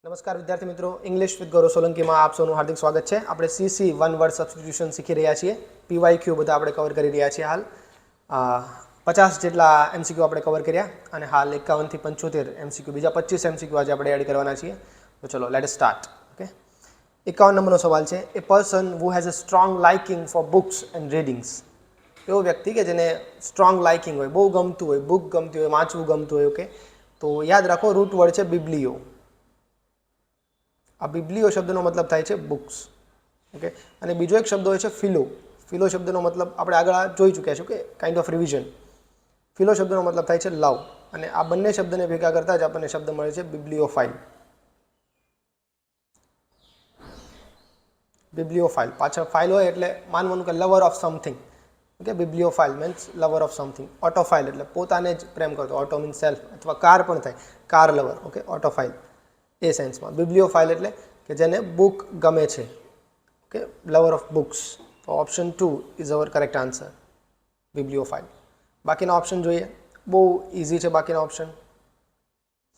નમસ્કાર વિદ્યાર્થી મિત્રો, ઇંગ્લિશ વિથ ગૌરવ સોલંકીમાં આપ સૌનું હાર્દિક સ્વાગત છે. આપણે CC વન વર્ડ સબસ્ટિટ્યુશન શીખી રહ્યા છીએ. PYQ બધા આપણે કવર કરી રહ્યા છીએ. હાલ 50 જેટલા MCQ આપણે કવર કર્યા અને હાલ 51 થી 75 MCQ, બીજા 25 MCQ આજે આપણે એડ કરવાના છીએ. તો ચલો લેટ અસ સ્ટાર્ટ. ઓકે, 51 નંબરનો સવાલ છે. A person who has a strong liking for books and readings. એવો વ્યક્તિ કે જેને સ્ટ્રોંગ લાઇકિંગ હોય, બહુ ગમતું હોય, બુક ગમતી હોય, વાંચવું ગમતું હોય. ઓકે, તો યાદ રાખો રૂટ વર્ડ છે બિબ્લિયો. આ બિબ્લિયો શબ્દનો મતલબ થાય છે બુક્સ. ઓકે, અને બીજો એક શબ્દ હોય છે ફિલો. ફિલો શબ્દનો મતલબ આપણે આગળ જોઈ ચૂક્યા છું કે કાઇન્ડ ઓફ રિવિઝન. ફિલો શબ્દનો મતલબ થાય છે લવ, અને આ બંને શબ્દને ભેગા કરતા જ આપણને શબ્દ મળે છે બિબ્લિયોફાઇલ. બિબ્લિયોફાઇલ પાછળ ફાઇલ હોય એટલે માનવાનું કે lover of something. Okay, bibliophile means lover of something. Autophile એટલે પોતાને જ પ્રેમ કરતો. ઓટો મીન્સ સેલ્ફ, અથવા કાર પણ થાય, કાર લવર. ઓકે, ઓટોફાઇલ એ સેન્સમાં. બિબ્લિયોફાઇલ એટલે કે જેને બુક ગમે છે. Okay, lover of books. તો option 2 is our correct answer, bibliophile. બાકીના ઓપ્શન જોઈએ, બહુ ઇઝી છે બાકીના ઓપ્શન.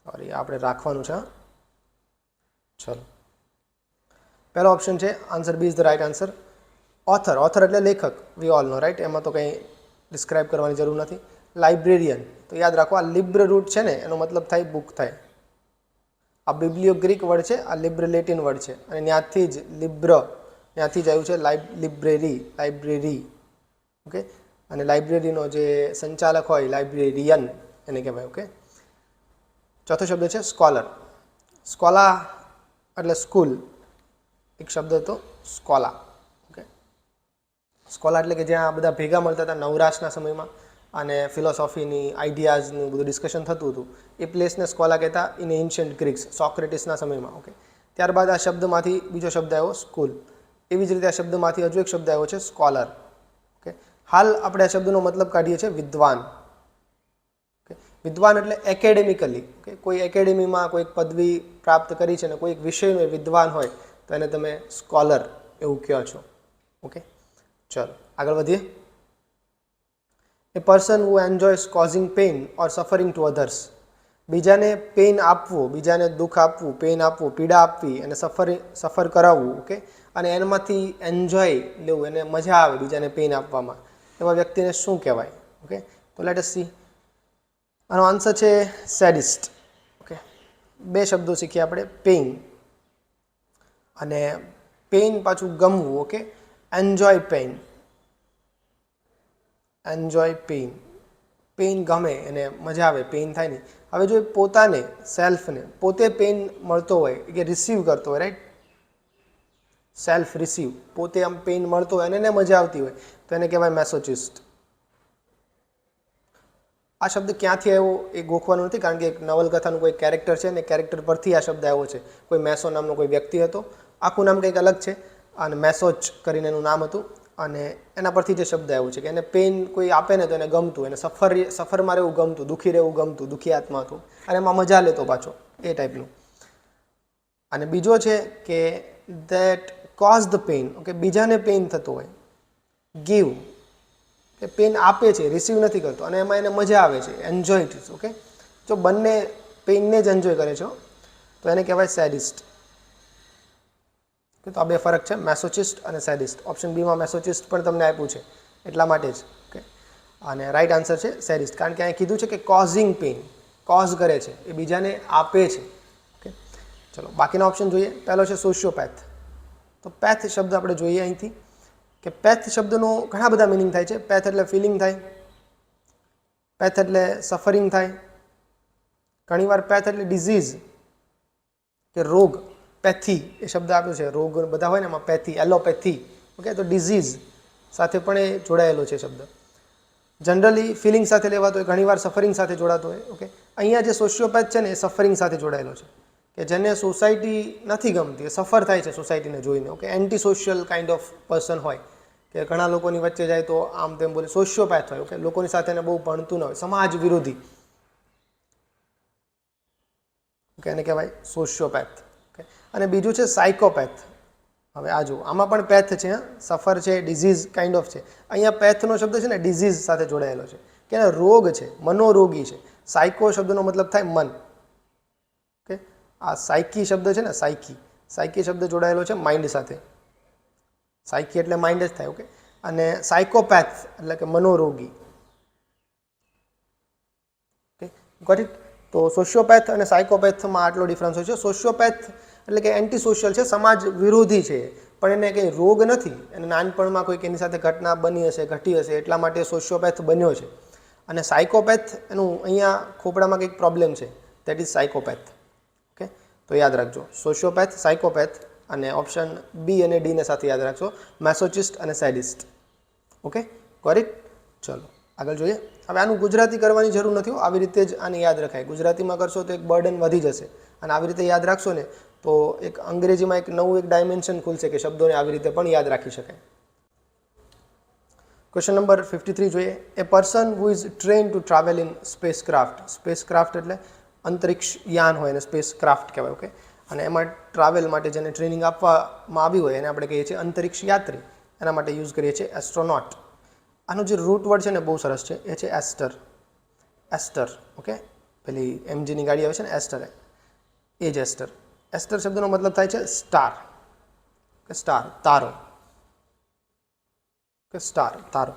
સોરી, આપણે રાખવાનું છે. ચલો, પહેલો ઓપ્શન છે answer B is the right answer. Author, author એટલે લેખક, વી ઓલ નો, રાઇટ? એમાં તો કંઈ ડિસ્ક્રાઇબ કરવાની જરૂર નથી. લાઇબ્રેરિયન, તો યાદ રાખો આ લિબ્ર રૂટ છે ને, એનો મતલબ થાય બુક થાય. આ બિબ્લિયો ગ્રીક વર્ડ છે, આ લિબ્ર લેટિન વર્ડ છે, અને ત્યાંથી જ લિબ્ર, ત્યાંથી જ આવ્યું છે લિબ્રેરી, લાઇબ્રેરી. ઓકે, અને લાઇબ્રેરીનો જે સંચાલક હોય લાઇબ્રેરિયન એને કહેવાય. ઓકે, ચોથો શબ્દ છે સ્કોલર. સ્કોલા એટલે સ્કૂલ, એક શબ્દ હતો સ્કોલા. ઓકે, સ્કોલા એટલે કે જ્યાં બધા ભેગા મળતા હતા નવરાશના સમયમાં અને ફિલોસોફીની આઈડિયાઝનું બધું ડિસ્કશન થતું હતું, એ પ્લેસને સ્કોલા કહેતા ઇન એન્શિયન્ટ ગ્રીક્સ, સોક્રેટિસના સમયમાં. ઓકે, ત્યારબાદ આ શબ્દમાંથી બીજો શબ્દ આવ્યો સ્કૂલ. એવી જ રીતે આ શબ્દમાંથી હજુ એક શબ્દ આવ્યો છે સ્કોલર. ઓકે, હાલ આપણે આ શબ્દનો મતલબ કાઢીએ છીએ વિદ્વાન. ઓકે, વિદ્વાન એટલે એકેડેમિકલી. ઓકે, કોઈ એકેડેમીમાં કોઈ પદવી પ્રાપ્ત કરી છે ને કોઈ એક વિષયનો વિદ્વાન હોય તો એને તમે સ્કોલર એવું કહો છો. ઓકે, ચલો આગળ વધીએ. A person who enjoys causing pain or suffering to others. બીજાને પેઇન આપવું, બીજાને દુઃખ આપવું, પેઇન આપવું, પીડા આપવી, અને સફર કરાવવું. ઓકે, અને એનામાંથી એન્જોય લેવું, એને મજા આવે બીજાને પેઇન આપવામાં, એવા વ્યક્તિને શું કહેવાય? ઓકે, તો લેટ અસ સી. આનો આન્સર છે સેડિસ્ટ. ઓકે, બે શબ્દો શીખીએ આપણે, પેઇન અને પેઇન પાછું ગમવું. Okay, enjoy pain, enjoy pain. Pain ગમે, એને મજા આવે, પેઇન થાય નહીં. હવે જો પોતાને, સેલ્ફને પોતે પેઇન મળતો હોય કે રિસીવ કરતો હોય, રાઈટ? સેલ્ફ રિસીવ, પોતે આમ પેઇન મળતો હોય અને એને મજા આવતી હોય તો એને કહેવાય મેસોચિસ્ટ. આ શબ્દ ક્યાંથી આવ્યો એ ગોખવાનું નથી, કારણ કે એક નવલકથાનું કોઈ કેરેક્ટર છે ને કેરેક્ટર પરથી આ શબ્દ આવ્યો છે. કોઈ મેસો નામનો કોઈ વ્યક્તિ હતો, આખું નામ કંઈક અલગ છે અને મેસોચ કરીને એનું નામ હતું, અને એના પરથી જે શબ્દ આવ્યો છે કે એને પેઇન કોઈ આપે ને તો એને ગમતું, એને સફરમાં રહેવું ગમતું, દુઃખી રહેવું ગમતું, દુઃખી આત્મા હતું અને એમાં મજા લેતો પાછો, એ ટાઈપનું. અને બીજો છે કે that cause the pain. Okay, બીજાને પેઇન થતો હોય, ગીવ, કે પેઇન આપે છે, રિસીવ નથી કરતો, અને એમાં એને મજા આવે છે, એન્જોય ઇટ. ઓકે, જો બંને પેઇનને જ એન્જોય કરે છે તો એને કહેવાય સેડિસ્ટ. તો આ બે ફરક છે, મેસોચિસ્ટ અને સેડિસ્ટ. ઓપ્શન બીમાં મેસોચિસ્ટ પણ તમને આપ્યું છે એટલા માટે જ. ઓકે, અને રાઈટ આન્સર છે સેડિસ્ટ, કારણ કે અહીં કીધું છે કે કોઝિંગ પેઇન, કોઝ કરે છે, એ બીજાને આપે છે. ઓકે, ચલો બાકીના ઓપ્શન જોઈએ. પહેલો છે સોશિયોપેથ. તો પેથ શબ્દ આપણે જોઈએ અહીંથી કે પેથ શબ્દનો ઘણા બધા મિનિંગ થાય છે. પેથ એટલે ફિલિંગ થાય, પેથ એટલે સફરિંગ થાય, ઘણીવાર પેથ એટલે ડિઝીઝ કે રોગ. પેથી એ શબ્દ આપ્યો છે, રોગ બધા હોય ને એમાં પેથી, એલોપેથી. ઓકે, તો ડિઝીઝ સાથે પણ એ જોડાયેલો છે શબ્દ. જનરલી ફિલિંગ સાથે લેવાતો હોય, ઘણીવાર સફરિંગ સાથે જોડાતો હોય. ઓકે, અહીંયા જે સોશિયોપેથ છે ને એ સફરિંગ સાથે જોડાયેલો છે, કે જેને સોસાયટી નથી ગમતી, સફર થાય છે સોસાયટીને જોઈને. Okay, anti social kind of person હોય, કે ઘણા લોકોની વચ્ચે જાય તો આમ તેમ બોલે, સોશિયોપેથ હોય. ઓકે, લોકોની સાથે એને બહુ ભણતું ન હોય, સમાજ વિરોધી. ઓકે, એને કહેવાય સોશિયોપેથ. ઓકે, અને બીજું છે સાયકોપેથ. હવે આ જુઓ, આમાં પણ પેથ છે, સફર છે, ડિઝીઝ કાઇન્ડ ઓફ છે. અહીંયા પેથનો શબ્દ છે ને ડિઝીઝ સાથે જોડાયેલો છે, કે રોગ છે, મનોરોગી છે. સાયકો શબ્દનો મતલબ થાય મન. ઓકે, આ સાયકી શબ્દ છે ને, સાયકી શબ્દ જોડાયેલો છે માઇન્ડ સાથે. સાયકી એટલે માઇન્ડ જ થાય. ઓકે, અને સાયકોપેથ એટલે કે મનોરોગી. Okay, got it. તો સોશિયોપેથ અને સાયકોપેથમાં આટલો ડિફરન્સ હોય છે. સોશિયોપેથ એટલે કે એન્ટી સોશિયલ છે, સમાજ વિરોધી છે, પણ એને કંઈ રોગ નથી. એને નાનપણમાં કોઈક એની સાથે ઘટના બની હશે, ઘટી હશે, એટલા માટે સોશિયોપેથ બન્યો છે. અને સાયકોપેથ એનું અહીંયા ખોપડામાં કંઈક પ્રોબ્લેમ છે, દેટ ઇઝ સાયકોપેથ. ઓકે, તો યાદ રાખજો સોશિયોપેથ, સાયકોપેથ, અને ઓપ્શન બી અને ડીને સાથે યાદ રાખજો, મેસોચિસ્ટ અને સેડિસ્ટ. Okay, got it. ચલો આગળ જોઈએ. હવે આનું ગુજરાતી કરવાની જરૂર નથી, આવી રીતે જ આને યાદ રખાય. ગુજરાતીમાં કરશો તો એક બર્ડન વધી જશે, અને આવી રીતે યાદ રાખશો ને તો એક અંગ્રેજીમાં એક નવું એક ડાયમેન્શન ખુલશે કે શબ્દોને આવી રીતે પણ યાદ રાખી શકાય. ક્વેશ્ચન નંબર 53 જોઈએ. A person who is train to travel in spacecraft. Spacecraft એટલે અંતરિક્ષ યાન હોય એને સ્પેસ ક્રાફ્ટ કહેવાય. ઓકે, અને એમાં ટ્રાવેલ માટે જેને ટ્રેનિંગ આપવામાં આવી હોય એને આપણે કહીએ છીએ અંતરિક્ષ યાત્રી. એના માટે યુઝ કરીએ છીએ એસ્ટ્રોનોટ. આનો જે રૂટ વર્ડ છે ને બહુ સરસ છે, એ છે એસ્ટર. એસ્ટર. ઓકે, પેલી એમજીની ગાડી આવે છે ને એસ્ટર, એ જ એસ્ટર. એસ્ટર શબ્દનો મતલબ થાય છે સ્ટાર, કે સ્ટાર, તારો. કે સ્ટાર, તારો.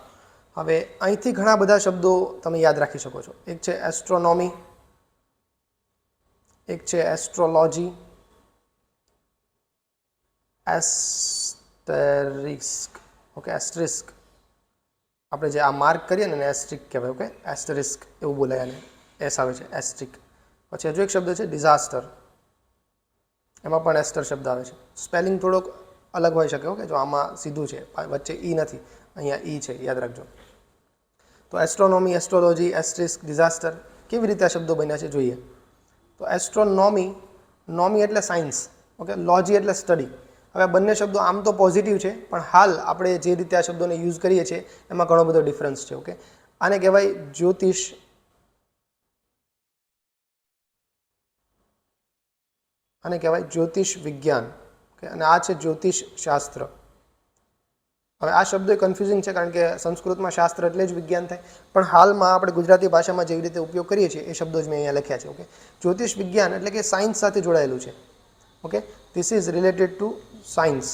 હવે અહીંથી ઘણા બધા શબ્દો તમે યાદ રાખી શકો છો. એક છે એસ્ટ્રોનોમી, એક છે એસ્ટ્રોલોજી, એસ્ટેરિસ્ક. ઓકે, એસ્ટેરિસ્ક આપણે જે આ માર્ક કરીએ ને એસ્ટ્રિક કહેવાય. ઓકે, એસ્ટેરિસ્ક એવું બોલાય, અને એસ આવે છે, એસ્ટ્રિક. પછી હજુ એક શબ્દ છે ડિઝાસ્ટર, એમાં પણ એસ્ટર શબ્દ આવે છે. સ્પેલિંગ થોડોક અલગ હોઈ શકે. ઓકે, જો આમાં સીધું છે, વચ્ચે ઈ નથી, અહીંયા ઈ છે, યાદ રાખજો. તો એસ્ટ્રોનોમી, એસ્ટ્રોલોજી, એસ્ટ્રિસ્ક, ડિઝાસ્ટર, કેવી રીતે આ શબ્દો બન્યા છે જોઈએ. તો એસ્ટ્રોનોમી, નોમી એટલે સાયન્સ. ઓકે, લોજી એટલે સ્ટડી. હવે બંને શબ્દો આમ તો પોઝિટિવ છે, પણ હાલ આપણે જે રીતે આ શબ્દોને યુઝ કરીએ છીએ એમાં ઘણો બધો ડિફરન્સ છે. ઓકે, આને કહેવાય જ્યોતિષ, આને કહેવાય જ્યોતિષ વિજ્ઞાન. ઓકે, અને આ છે જ્યોતિષ શાસ્ત્ર. હવે આ શબ્દો કન્ફ્યુઝિંગ છે, કારણ કે સંસ્કૃતમાં શાસ્ત્ર એટલે જ વિજ્ઞાન થાય, પણ હાલમાં આપણે ગુજરાતી ભાષામાં જેવી રીતે ઉપયોગ કરીએ છીએ એ શબ્દો જ મેં અહીંયા લખ્યા છે. ઓકે, જ્યોતિષ વિજ્ઞાન એટલે કે સાયન્સ સાથે જોડાયેલું છે. Okay, this is related to science.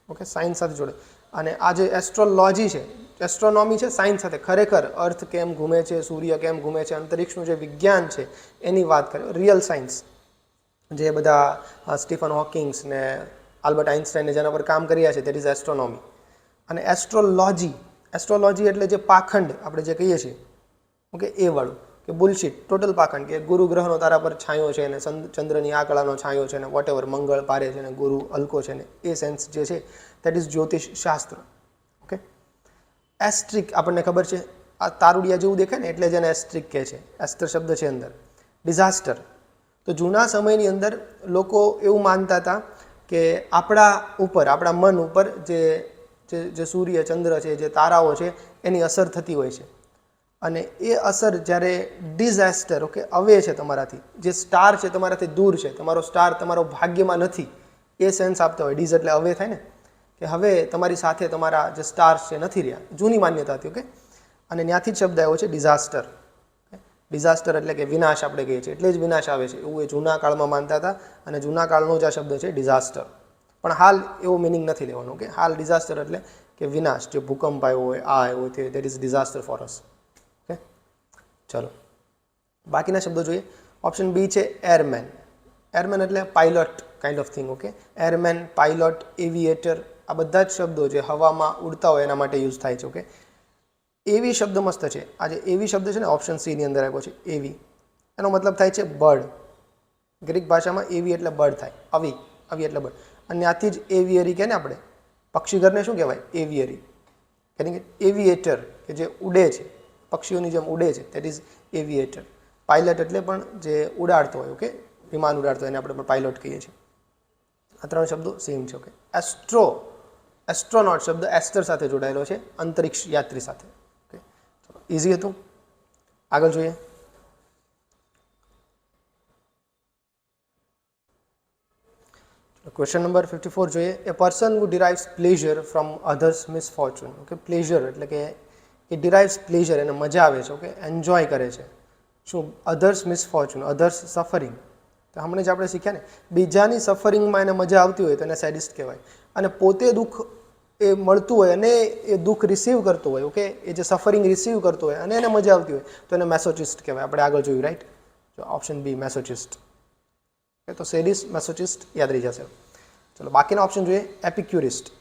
Okay, science સાથે જોડે. અને આ જે એસ્ટ્રોલોજી છે, એસ્ટ્રોનોમી છે, સાયન્સ સાથે ખરેખર અર્થ કેમ ઘૂમે છે, સૂર્ય કેમ ઘૂમે છે, અંતરિક્ષનું જે વિજ્ઞાન છે એની વાત કરે, રિયલ સાયન્સ. જે બધા સ્ટીફન હોકિંગ્સ ને આલ્બર્ટ આઇન્સ્ટાઈને જેના પર કામ કર્યા છે, દેટ ઇઝ એસ્ટ્રોનોમી. અને એસ્ટ્રોલોજી, એસ્ટ્રોલોજી એટલે જે પાખંડ આપણે જે કહીએ છીએ, ઓકે, એ વાળું, કે બુલશીટ, ટોટલ પાખંડ, કે ગુરુ ગ્રહનો તારા પર છાંયો છે, ને ચંદ્રની આ કળાનો છાંયો છે, ને વોટેવર, મંગળ પારે છે, ને ગુરુ હલકો છે, ને એ સેન્સ જે છે દેટ ઇઝ જ્યોતિષ શાસ્ત્ર. ઓકે, એસ્ટ્રિક આપણને ખબર છે, આ તારુડિયા જેવું દેખાય ને એટલે જ એને એસ્ટ્રિક કહે છે, એસ્ટર શબ્દ છે અંદર. ડિઝાસ્ટર, તો જૂના સમયની અંદર લોકો એવું માનતા હતા કે આપણા ઉપર, આપણા મન ઉપર જે સૂર્ય, ચંદ્ર છે, જે તારાઓ છે એની અસર થતી હોય છે. અને એ અસર જ્યારે ડિઝાસ્ટર, ઓકે, અવે છે તમારાથી, જે સ્ટાર છે તમારાથી દૂર છે, તમારો સ્ટાર તમારો ભાગ્યમાં નથી, એ સેન્સ આપતો હોય. ડીઝ એટલે અવે થાય ને, કે હવે તમારી સાથે તમારા જે સ્ટાર્સ છે નથી રહ્યા. જૂની માન્યતા હતી. ઓકે, અને ત્યાંથી જ શબ્દ આવ્યો છે ડિઝાસ્ટર. ડિઝાસ્ટર એટલે કે વિનાશ આપણે કહીએ છીએ, એટલે જ વિનાશ આવે છે એવું એ જૂના કાળમાં માનતા હતા. અને જૂના કાળનો જ આ શબ્દ છે ડિઝાસ્ટર. પણ હાલ એવો મિનિંગ નથી લેવાનો. કે હાલ ડિઝાસ્ટર એટલે કે વિનાશ, જે ભૂકંપ આવ્યો હોય, આ આવ્યો હોય, that is disaster for us. Okay, ચલો બાકીના શબ્દો જોઈએ. ઓપ્શન બી છે એરમેન. એરમેન એટલે pilot kind of thing. Okay, airmen, pilot, Aviator, આ બધા જ શબ્દો જે હવામાં ઉડતા હોય એના માટે યુઝ થાય છે. ઓકે, એવી શબ્દ મસ્ત છે. આ જે એવી શબ્દ છે ને ઓપ્શન સી ની અંદર આવ્યો છે, એવી, એનો મતલબ થાય છે બર્ડ. ગ્રીક ભાષામાં એવી એટલે બર્ડ થાય, અવી, અવી એટલે બર્ડ. અને ત્યાંથી જ એવિયરી કહે ને આપણે, પક્ષીઘરને શું કહેવાય, એવિયરી. કારણ કે એવિએટર કે જે ઉડે છે, પક્ષીઓની જેમ ઉડે છે, દેટ ઇઝ એવિએટર. પાયલટ એટલે પણ જે ઉડાડતો હોય. ઓકે, વિમાન ઉડાડતો હોય એને આપણે પણ પાયલોટ કહીએ છીએ. આ ત્રણ શબ્દો સેમ છે. ઓકે, એસ્ટ્રોનોટ શબ્દ એસ્ટર સાથે જોડાયેલો છે, અંતરિક્ષ યાત્રી સાથે. ઓકે, ચલો ઇઝી હતું. આગળ જોઈએ. ક્વેશ્ચન નંબર 54 જોઈએ. A person who derives pleasure from others misfortune. Okay, pleasure એટલે કે એ ડિરાઇવ્સ પ્લેઝર, એને મજા આવે છે, ઓકે, એન્જોય કરે છે. શું? Others misfortune, others suffering. તો હમણાં જ આપણે શીખ્યા ને, બીજાની સફરિંગમાં એને મજા આવતી હોય તો એને સેડિસ્ટ કહેવાય. અને પોતે દુઃખ એ મળતું હોય અને એ દુઃખ રિસીવ કરતો હોય, ઓકે, એ જે સફરિંગ રિસીવ કરતો હોય અને એને મજા આવતી હોય તો એને મેસોચિસ્ટ કહેવાય. આપણે આગળ જોયું, રાઈટ? તો ઓપ્શન બી મેસોચિસ્ટ. તો સેડિસ્ટ, મેસોચિસ્ટ યાદ રહી જશે. ચલો બાકીના ઓપ્શન જોઈએ. એપિક્યુરિસ્ટ.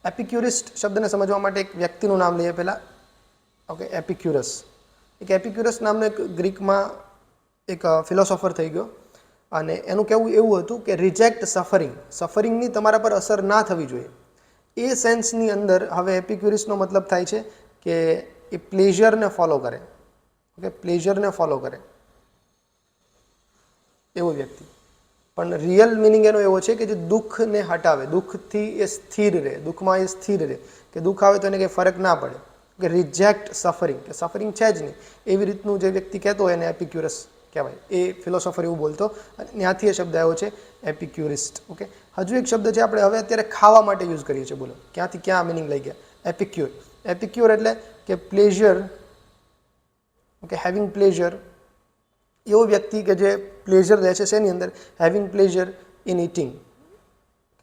એપિક્યુરિસ્ટ શબ્દને સમજવા માટે એક વ્યક્તિનું નામ લઈએ પહેલાં. ઓકે, એપિક્યુરસ. એક એપિક્યુરસ નામનો એક ગ્રીકમાં એક ફિલોસોફર થઈ ગયો અને એનું કહેવું એવું હતું કે રિજેક્ટ સફરિંગ, સફરિંગની તમારા પર અસર ના થવી જોઈએ. એ સેન્સની અંદર હવે એપિક્યુરિસનો મતલબ થાય છે કે એ પ્લેઝરને ફોલો કરે, ઓકે, પ્લેઝરને ફોલો કરે એવો વ્યક્તિ. પણ રિયલ મિનિંગ એનો એવો છે કે જે દુઃખને હટાવે, દુઃખથી એ સ્થિર રહે, દુઃખમાં એ સ્થિર રહે, કે દુઃખ આવે તો એને કંઈ ફરક ના પડે, કે રિજેક્ટ સફરિંગ, કે સફરિંગ છે જ નહીં એવી રીતનું જે વ્યક્તિ કહેતો હોય એને એપિક્યુરસ કહેવાય. એ ફિલોસોફર એવું બોલતો અને ત્યાંથી એ શબ્દ આવ્યો છે એપિક્યુરિસ્ટ. ઓકે, હજુ એક શબ્દ છે આપણે હવે અત્યારે ખાવા માટે યુઝ કરીએ છીએ. બોલો ક્યાંથી ક્યાં મિનિંગ લઈ ગયા? એપિક્યુર. એપિક્યુર એટલે કે પ્લેઝર, ઓકે, હેવિંગ પ્લેઝર. એવો વ્યક્તિ કે જે પ્લેઝર લે છે શેની અંદર? હેવિંગ પ્લેઝર ઇન ઇટિંગ,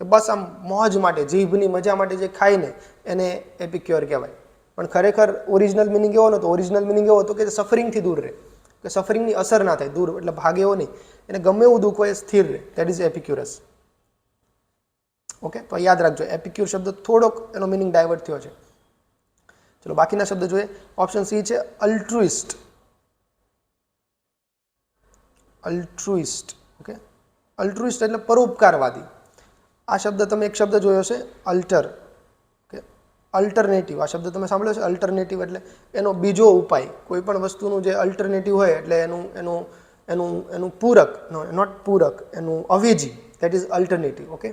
કે બસ આમ મોજ માટે, જીભની મજા માટે જે ખાઈને એને એપિક્યોર કહેવાય. પણ ખરેખર ઓરિજિનલ મિનિંગ એવો નહોતો. ઓરિજિનલ મિનિંગ એવો હતો કે સફરિંગથી દૂર રહે, કે સફરિંગની અસર ના થાય, દૂર એટલે ભાગે એવો નહીં, એને ગમે એવું દુઃખ હોય સ્થિર રહે. That is Epicurus. ઓકે, તો યાદ રાખજો, એપિક્યુર શબ્દ થોડોક એનો મિનિંગ ડાયવર્ટ થયો છે. ચલો બાકીના શબ્દ જોઈએ. ઓપ્શન સી છે અલ્ટ્રુઇસ્ટ. અલ્ટ્રુઇસ્ટ, ઓકે, અલ્ટ્રુઇસ્ટ એટલે પરોપકારવાદી. આ શબ્દ તમે એક શબ્દ જોયો છે અલ્ટર, ઓકે, અલ્ટરનેટિવ. આ શબ્દ તમે સાંભળ્યો છે અલ્ટરનેટિવ એટલે એનો બીજો ઉપાય. કોઈ પણ વસ્તુનું જે અલ્ટરનેટિવ હોય એટલે એનું એનું એનું એનું પૂરક, નોટ પૂરક, એનું અવેજી, દેટ ઇઝ અલ્ટરનેટિવ. ઓકે,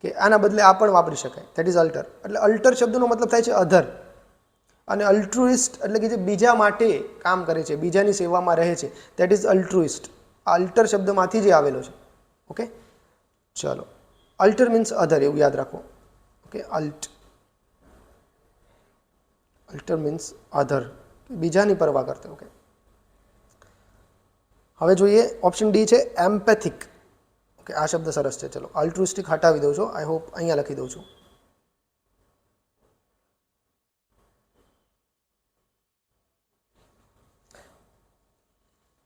કે આના બદલે આ પણ વાપરી શકાય, દેટ ઇઝ અલ્ટર. એટલે અલ્ટર શબ્દનો મતલબ થાય છે અધર. અને અલ્ટ્રુઇસ્ટ એટલે કે જે બીજા માટે કામ કરે છે, બીજાની સેવામાં રહે છે, દેટ ઇઝ અલ્ટ્રુઇસ્ટ. આ અલ્ટર શબ્દમાંથી જ આવેલો છે. ઓકે, ચલો, અલ્ટર મીન્સ અધર, એવું યાદ રાખો. ઓકે, અલ્ટર મીન્સ અધર, બીજાની પરવા કરતા. ઓકે, હવે જોઈએ ઓપ્શન ડી છે એમ્પેથિક. ઓકે, આ શબ્દ સરસ છે. ચલો અલ્ટ્રુઇસ્ટિક હટાવી દઉં છું. આઈ હોપ અહીંયા લખી દઉં છું.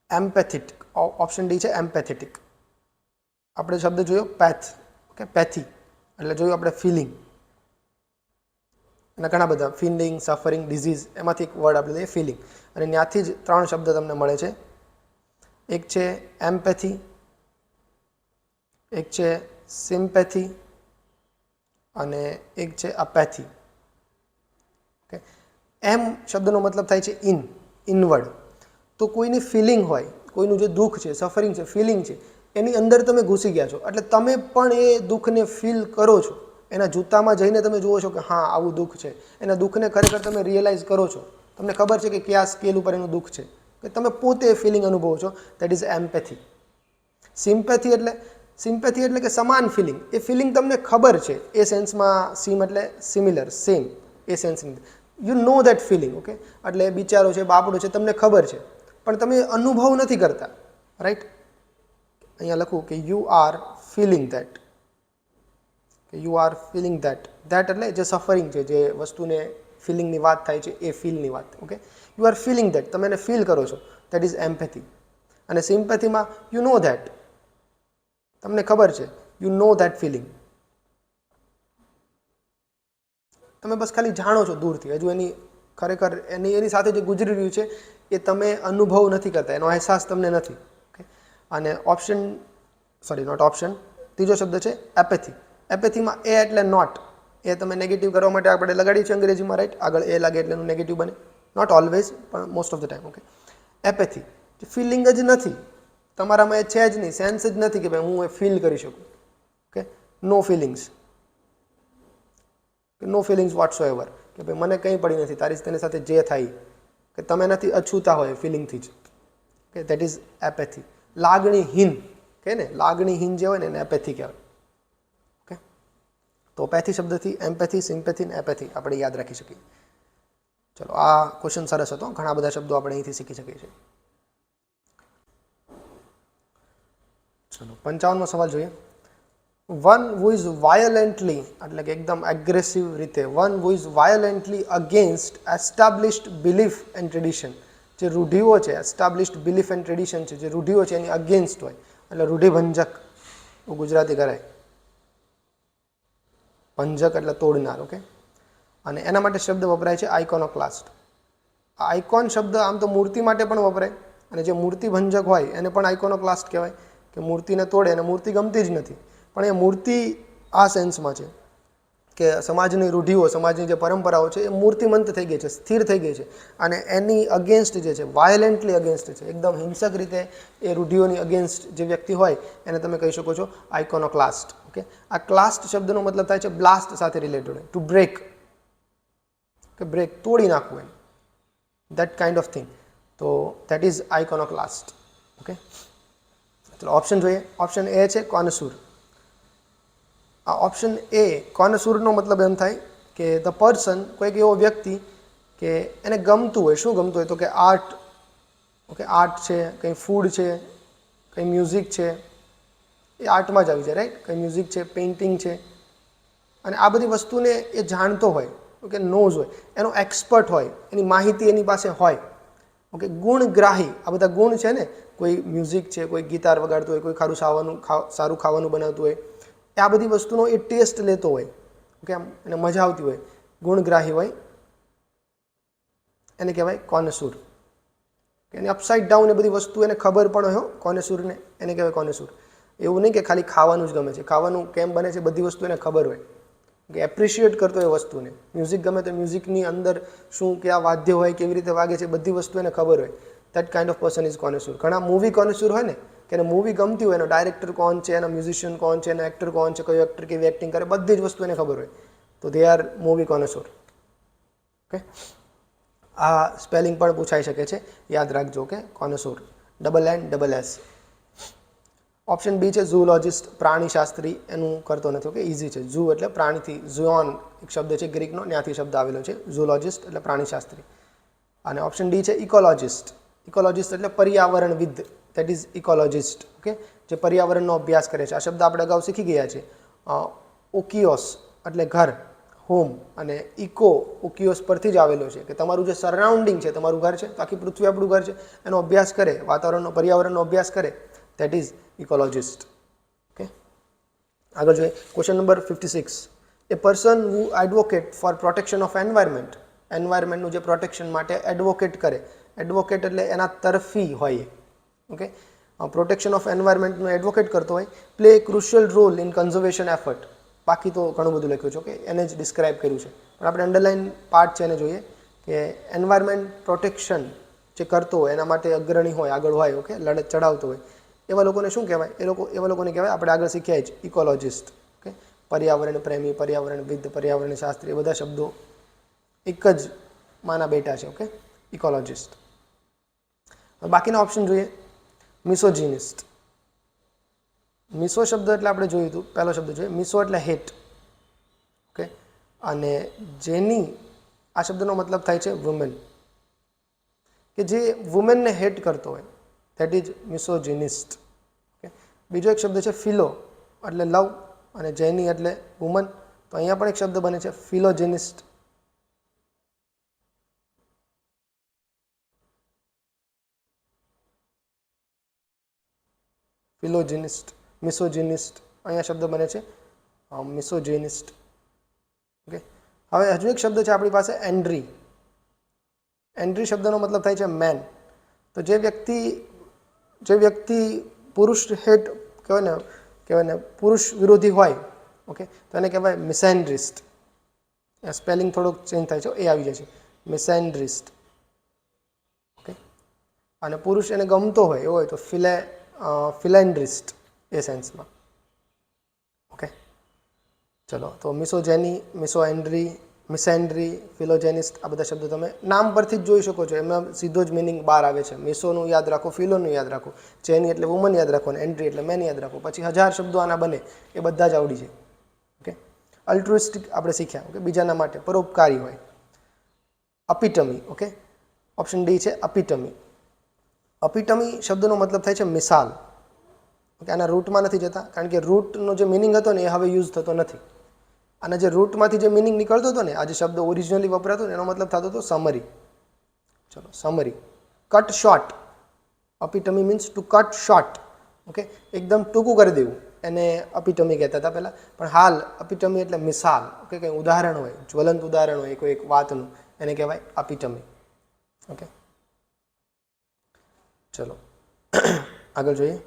એમ્પેથેટિક. ઓપ્શન ડી છે એમ્પેથેટિક. આપણે શબ્દ જોયો પેથ, ઓકે, પેથી એટલે જોયું આપણે ફિલિંગ. અને ઘણા બધા ફિલિંગ, સફરિંગ, ડિઝીઝ, એમાંથી એક વર્ડ આપણે લઈએ ફિલિંગ. અને ત્યાંથી જ 3 શબ્દ તમને મળે છે. એક છે એમ્પેથી, એક છે સિમ્પેથી અને એક છે અપેથી. ઓકે, એમ શબ્દનો મતલબ થાય છે ઇનવર્ડ. તો કોઈની ફિલિંગ હોય, કોઈનું જે દુઃખ છે, સફરિંગ છે, ફિલિંગ છે, એની અંદર તમે ઘૂસી ગયા છો એટલે તમે પણ એ દુઃખને ફીલ કરો છો. એના જૂતામાં જઈને તમે જુઓ છો કે હા આવું દુઃખ છે. એના દુઃખને ખરેખર તમે રિયલાઇઝ કરો છો. તમને ખબર છે કે કયા સ્કેલ ઉપર એનું દુઃખ છે, કે તમે પોતે એ ફિલિંગ અનુભવો છો. That is એમ્પેથી. સિમ્પેથી એટલે કે સમાન ફિલિંગ. એ ફિલિંગ તમને ખબર છે એ સેન્સમાં. સિમ એટલે સિમિલર, સેમ, એ સેન્સની you know that feeling. Okay, એટલે બિચારો છે, બાપડો છે, તમને ખબર છે પણ તમે અનુભવ નથી કરતા. રાઈટ? અહીંયા લખું કે યુ આર ફિલિંગ ધેટ, કે you are feeling that. That એટલે જે સફરિંગ છે, જે વસ્તુને ફિલિંગની વાત થાય છે, એ ફીલની વાત. Okay, you are feeling that, તમે એને ફીલ કરો છો. That is empathy. અને સિમ્પેથીમાં યુ નો ધેટ, તમને ખબર છે, યુ નો ધેટ ફિલિંગ. તમે બસ ખાલી જાણો છો દૂરથી, હજુ એની ખરેખર એની સાથે જે ગુજરી રહ્યું છે એ તમે અનુભવ નથી કરતા, એનો અહેસાસ તમને નથી. ઓકે, અને ઓપ્શન, સોરી નોટ ઓપ્શન, ત્રીજો શબ્દ છે એપેથી. એપેથીમાં એ એટલે નોટ. એ તમે નેગેટિવ કરવા માટે આપણે લગાડી છે અંગ્રેજીમાં, રાઈટ? આગળ એ લાગે એટલે એનું નેગેટિવ બને. નોટ ઓલવેઝ, પણ most of the time. Okay, apathy, feeling જ નથી તમારામાં, એ છે જ નહીં, સેન્સ જ નથી કે ભાઈ હું એ ફીલ કરી શકું. ઓકે, નો ફિલિંગ્સ, નો ફિલિંગ્સ વોટ્સો એવર, કે ભાઈ મને કંઈ પડી નથી, તારી તેની સાથે જે થાય, કે તમે નથી અછૂતા હોય ફિલિંગથી જ. Okay, that is apathy. લાગણીહીન, કે ને લાગણીહીન જે હોય ને એને એપેથી કહેવાય. ઓકે, તો પેથી શબ્દથી એમ્પેથી, સિમ્પેથી ને એપેથી આપણે યાદ રાખી શકીએ. ચલો, આ ક્વેશ્ચન સરસ હતો, ઘણા બધા શબ્દો આપણે અહીંથી શીખી શકીએ છીએ. ચલો 55મો સવાલ જોઈએ. વન હુ ઇઝ વાયોલેન્ટલી, એટલે કે એકદમ એગ્રેસિવ રીતે, one who is violently against established belief and tradition. જે રૂઢિઓ છે, એસ્ટાબ્લિશ્ડ બિલીફ એન્ડ ટ્રેડિશન છે, જે રૂઢિઓ છે એની અગેન્સ્ટ હોય, એટલે રૂઢિભંજક ગુજરાતી કરાય. ભંજક એટલે તોડનાર. ઓકે, અને એના માટે શબ્દ વપરાય છે આઇકોનોક્લાસ્ટ. આ આઇકોન શબ્દ આમ તો મૂર્તિ માટે પણ વપરાય, અને જે મૂર્તિ ભંજક હોય એને પણ આઇકોનોક્લાસ્ટ કહેવાય, કે મૂર્તિને તોડે અને મૂર્તિ ગમતી જ નથી. પણ એ મૂર્તિ આ સેન્સમાં છે કે સમાજની રૂઢિઓ, સમાજની જે પરંપરાઓ છે એ મૂર્તિમંત થઈ ગઈ છે, સ્થિર થઈ ગઈ છે, અને એની અગેન્સ્ટ જે છે, વાયોલેન્ટલી અગેન્સ્ટ છે, એકદમ હિંસક રીતે એ રૂઢિઓની અગેન્સ્ટ જે વ્યક્તિ હોય એને તમે કહી શકો છો આઇકોનોક્લાસ્ટ. ઓકે, આ ક્લાસ્ટ શબ્દનો મતલબ થાય છે બ્લાસ્ટ સાથે રિલેટેડ હોય, ટુ બ્રેક, કે બ્રેક, તોડી નાખવું, એમ, that kind of thing. તો that is iconoclast. ઓકે, ચલો ઓપ્શન જોઈએ. ઓપ્શન એ છે કોનસુર. આ ઓપ્શન એ, કોનસુરનો મતલબ એમ થાય કે ધ પર્સન, કોઈક એવો વ્યક્તિ કે એને ગમતું હોય. શું ગમતું હોય? તો કે આર્ટ. ઓકે, આર્ટ છે, કંઈ ફૂડ છે, કંઈ મ્યુઝિક છે, એ આર્ટમાં જ આવી જાય, રાઈટ? કંઈ મ્યુઝિક છે, પેઇન્ટિંગ છે, અને આ બધી વસ્તુને એ જાણતો હોય. ઓકે, નોઝ હોય, એનો એક્સપર્ટ હોય, એની માહિતી એની પાસે હોય. ઓકે, ગુણગ્રાહી, આ બધા ગુણ છે ને, કોઈ મ્યુઝિક છે, કોઈ ગિટાર વગાડતું હોય, કોઈ સારું ખાવાનું બનાવતું હોય, એ આ બધી વસ્તુનો એ ટેસ્ટ લેતો હોય. ઓકે, આમ એને મજા આવતી હોય, ગુણગ્રાહી હોય, એને કહેવાય કોનસુર. એને અપસાઇડ ડાઉન એ બધી વસ્તુ એને ખબર પણ હોય, કોનસુરને એને કહેવાય કોનસુર. એવું નહીં કે ખાલી ખાવાનું જ ગમે છે, ખાવાનું કેમ બને છે બધી વસ્તુ એને ખબર હોય, કે એપ્રિશિએટ કરતો એ વસ્તુને. મ્યુઝિક ગમે તો મ્યુઝિકની અંદર શું કયા વાદ્ય હોય, કેવી રીતે વાગે છે, બધી વસ્તુ એને ખબર હોય. That kind of person is connoisseur. ઘણા મૂવી કોનસુર હોય ને, કે એને મૂવી ગમતી હોય, એનો ડાયરેક્ટર કોણ છે, એના મ્યુઝિશિયન કોણ છે, એનો એક્ટર કોણ છે, કયો એક્ટર કેવી એક્ટિંગ કરે, બધી જ વસ્તુ એને ખબર હોય. તો દે આર મૂવી કોનસુર. ઓકે, આ સ્પેલિંગ પણ પૂછાઈ શકે છે, યાદ રાખજો. કે કોનસુર, NNS. ઓપ્શન બી છે ઝૂલોજિસ્ટ, પ્રાણીશાસ્ત્રી. એનું કરતો નથી. ઓકે, ઇઝી છે. ઝૂ એટલે પ્રાણીથી, ઝુઓન એક શબ્દ છે ગ્રીકનો, ત્યાંથી શબ્દ આવેલો છે. ઝૂલોજિસ્ટ એટલે પ્રાણીશાસ્ત્રી. અને ઓપ્શન ડી છે ઇકોલોજિસ્ટ. ઇકોલોજિસ્ટ એટલે પર્યાવરણવિદ, દેટ ઇઝ ઇકોલોજિસ્ટ. ઓકે, જે પર્યાવરણનો અભ્યાસ કરે છે. આ શબ્દ આપણે અગાઉ શીખી ગયા છે. ઓકિયોસ એટલે ઘર, હોમ, અને ઇકો ઓકિયોસ પરથી જ આવેલો છે, કે તમારું જે સરાઉન્ડિંગ છે, તમારું ઘર છે, તો આખી પૃથ્વી આપણું ઘર છે, એનો અભ્યાસ કરે, વાતાવરણનો, પર્યાવરણનો અભ્યાસ કરે, દેટ ઇઝ ઇકોલોજિસ્ટ. ઓકે, આગળ જોઈએ. Question number 56. A person who advocate for protection of environment. એન્વાયરમેન્ટનું જે પ્રોટેક્શન માટે એડવોકેટ કરે. એડવોકેટ એટલે એના તરફી હોય. ઓકે, પ્રોટેક્શન ઓફ એન્વાયરમેન્ટનું એડવોકેટ કરતો હોય. Play a crucial role in conservation effort. બાકી તો ઘણું બધું લખ્યું છે. ઓકે, એને જ ડિસ્ક્રાઇબ કર્યું છે, પણ આપણે અંડરલાઇન પાર્ટ છે એને જોઈએ, કે એન્વાયરમેન્ટ પ્રોટેક્શન જે કરતો હોય, એના માટે અગ્રણી હોય, આગળ હોય, ઓકે, લડત ચડાવતો હોય, એવા લોકોને શું કહેવાય? એવા લોકોને કહેવાય, આપણે આગળ શીખ્યા જ, ઇકોલોજિસ્ટ. ઓકે, પર્યાવરણ પ્રેમી, પર્યાવરણવિદ, પર્યાવરણ શાસ્ત્રી, એ બધા શબ્દો એક જ માના બેટા છે. ઓકે, ઇકોલોજિસ્ટ. બાકીના ઓપ્શન જોઈએ. મિસોજીનિસ્ટ. મિસો શબ્દ એટલે આપણે જોયું હતું, પહેલો શબ્દ જોઈએ. મિસો એટલે હેટ. ઓકે, અને જેની, આ શબ્દનો મતલબ થાય છે વુમેન, કે જે વુમેનને હેટ કરતો હોય, ધેટ ઇઝ મિસોજીનિસ્ટ. ઓકે, બીજો એક શબ્દ છે ફિલો એટલે લવ, અને જેની એટલે વુમન. તો અહીંયા પણ એક શબ્દ બને છે ફિલોજેનિસ્ટ. ફિલોજેનિસ્ટ, મિસોજિનિસ્ટ, અહીંયા શબ્દ બને છે મિસોજેનિસ્ટ. ઓકે, હવે હજુ એક શબ્દ છે આપણી પાસે એન્ડ્રી. એન્ડ્રી શબ્દનો મતલબ થાય છે મેન. તો જે વ્યક્તિ પુરુષ હેટ કહેવાય ને પુરુષ વિરોધી હોય, ઓકે, તો એને કહેવાય મિસેન્ડ્રિસ્ટ. સ્પેલિંગ થોડુંક ચેન્જ થાય છે, એ આવી જાય છે, મિસેન્ડ્રિસ્ટ. ઓકે, અને પુરુષ એને ગમતો હોય એવો હોય તો ફિલેન્ડ્રિસ્ટ, એ સેન્સમાં. ઓકે, ચલો, તો મિસોજેની, મિસોએન્ડ્રી, મિસેન્ડ્રી, ફિલોજેનિસ્ટ, આ બધા શબ્દો તમે નામ પરથી જ જોઈ શકો છો. એમાં સીધો જ મિનિંગ બહાર આવે છે. મિસોનું યાદ રાખો, ફિલોનું યાદ રાખો, જેની એટલે વુમન યાદ રાખો, અને એન્ડ્રી એટલે મેન યાદ રાખો. પછી 1000 શબ્દો આના બને, એ બધા જ આવડી જાય. ઓકે, અલ્ટ્રુઇસ્ટિક આપણે શીખ્યા. ઓકે, બીજાના માટે પરોપકારી હોય. અપિટમી. ઓકે, ઓપ્શન ડી છે અપિટમી. અપિટમી શબ્દનો મતલબ થાય છે મિસાલ. ઓકે, આના રૂટમાં નથી જતા, કારણ કે રૂટનો જે મિનિંગ હતો ને એ હવે યુઝ થતો નથી. અને જે રૂટમાંથી જે મિનિંગ નીકળતો હતો ને, આ જે શબ્દ ઓરિજિનલી વપરાતો ને એનો મતલબ થતો હતો સમરી. ચલો, summary. Cut short. Epitome means to cut short. Okay, એકદમ ટૂંકું કરી દેવું, એને અપિટમી કહેતા હતા પહેલાં. પણ હાલ અપિટમી એટલે મિસાલ. ઓકે, કંઈ ઉદાહરણ હોય, જ્વલંત ઉદાહરણ હોય કોઈ એક વાતનું, એને કહેવાય અપિટમી. ઓકે, ચલો આગળ જોઈએ.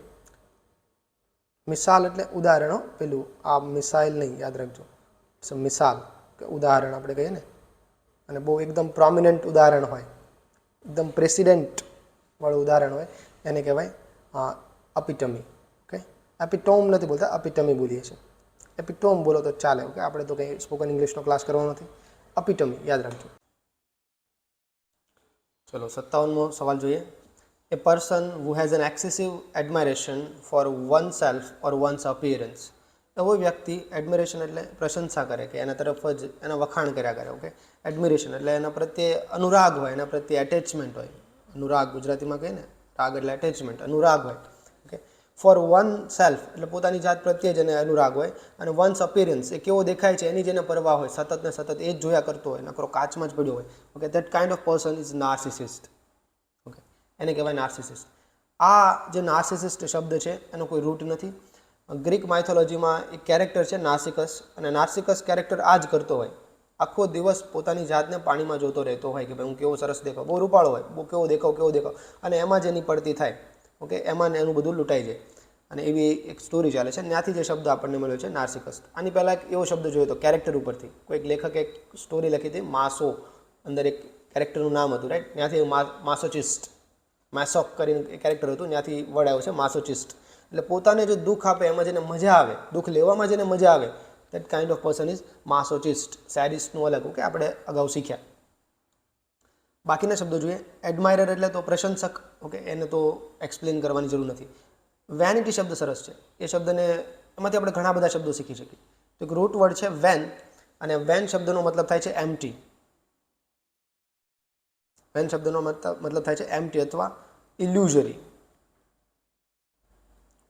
મિસાલ એટલે ઉદાહરણો, પેલું આ મિસાઇલ નહીં, યાદ રાખજો. મિસાલ કે ઉદાહરણ આપણે કહીએ ને, અને બહુ એકદમ પ્રોમિનન્ટ ઉદાહરણ હોય, એકદમ પ્રેસિડેન્ટ વાળું ઉદાહરણ હોય, એને કહેવાય અપિટમી. ઓકે, એપિટોમ નથી બોલતા, અપિટમી બોલીએ છીએ. એપિટોમ બોલો તો ચાલે. ઓકે, આપણે તો કંઈ સ્પોકન ઇંગ્લિશનો ક્લાસ કરવાનો નથી. અપિટમી યાદ રાખજો. ચલો 57મો સવાલ જોઈએ. A person who has an excessive admiration for oneself or one's appearance. એવો વ્યક્તિ, એડમિરેશન એટલે પ્રશંસા કરે, કે એના તરફ જ એના વખાણ કર્યા કરે. ઓકે, એડમિરેશન એટલે એના પ્રત્યે અનુરાગ હોય, એના પ્રત્યે એટેચમેન્ટ હોય. અનુરાગ ગુજરાતીમાં કહીએ ને, રાગ એટલે એટેચમેન્ટ, અનુરાગ હોય. ઓકે, ફોર વન સેલ્ફ એટલે પોતાની જાત પ્રત્યે જ એને અનુરાગ હોય. અને વન્સ અપિયરન્સ એ કેવો દેખાય છે એની જેને પરવા હોય, સતત ને સતત એ જ જોયા કરતો હોય, નકરો કાચમાં જ પડ્યો હોય. Okay, that kind of person is narcissist. Okay, એને કહેવાય નાર્સિસિસ્ટ. આ જે નાર્સિસિસ્ટ શબ્દ છે એનો કોઈ રૂટ નથી. ગ્રીક માઇથોલોજીમાં એક કેરેક્ટર છે નાર્સિકસ, અને નાર્સિકસ કેરેક્ટર આ જ કરતો હોય. આખો દિવસ પોતાની જાતને પાણીમાં જોતો રહેતો હોય કે ભાઈ હું કેવો સરસ દેખાવ, બહુ રૂપાળો હોય, બહુ કેવો દેખાવ, અને એમાં જ એની પડતી થાય. ઓકે, એમાં ને એનું બધું લૂંટાઈ જાય. અને એવી એક સ્ટોરી ચાલે છે. ત્યાંથી જે શબ્દ આપણને મળ્યો છે નાર્સિકસ. આની પહેલાં એક એવો શબ્દ જોયો હતો કેરેક્ટર ઉપરથી. કોઈક લેખકે એક સ્ટોરી લખી હતી, માસો, અંદર એક કેરેક્ટરનું નામ હતું, રાઈટ? ત્યાંથી માસોચિસ્ટ, મેસોક કરીને એક કેરેક્ટર હતું, ત્યાંથી વર્ડ આવ્યો છે માસોચિસ્ટ. એટલે પોતાને જો દુઃખ આપે, એમાં જેને મજા આવે, દુઃખ લેવામાં જેને મજા આવે, that kind of person is masochist. સેડિસ્ટનું અલગ. ઓકે, આપણે અગાઉ શીખ્યા. બાકીના શબ્દો જોઈએ. એડમાયરર એટલે તો પ્રશંસક. ઓકે, એને તો એક્સપ્લેન કરવાની જરૂર નથી. વેનિટી શબ્દ સરસ છે. એ શબ્દને એમાંથી આપણે ઘણા બધા શબ્દો શીખી શકીએ. તો એક રૂટ વર્ડ છે વેન, અને વેન શબ્દનો મતલબ થાય છે એમ્પ્ટી. વેન શબ્દનો મતલબ થાય છે એમ્પ્ટી અથવા ઇલ્યુઝરી.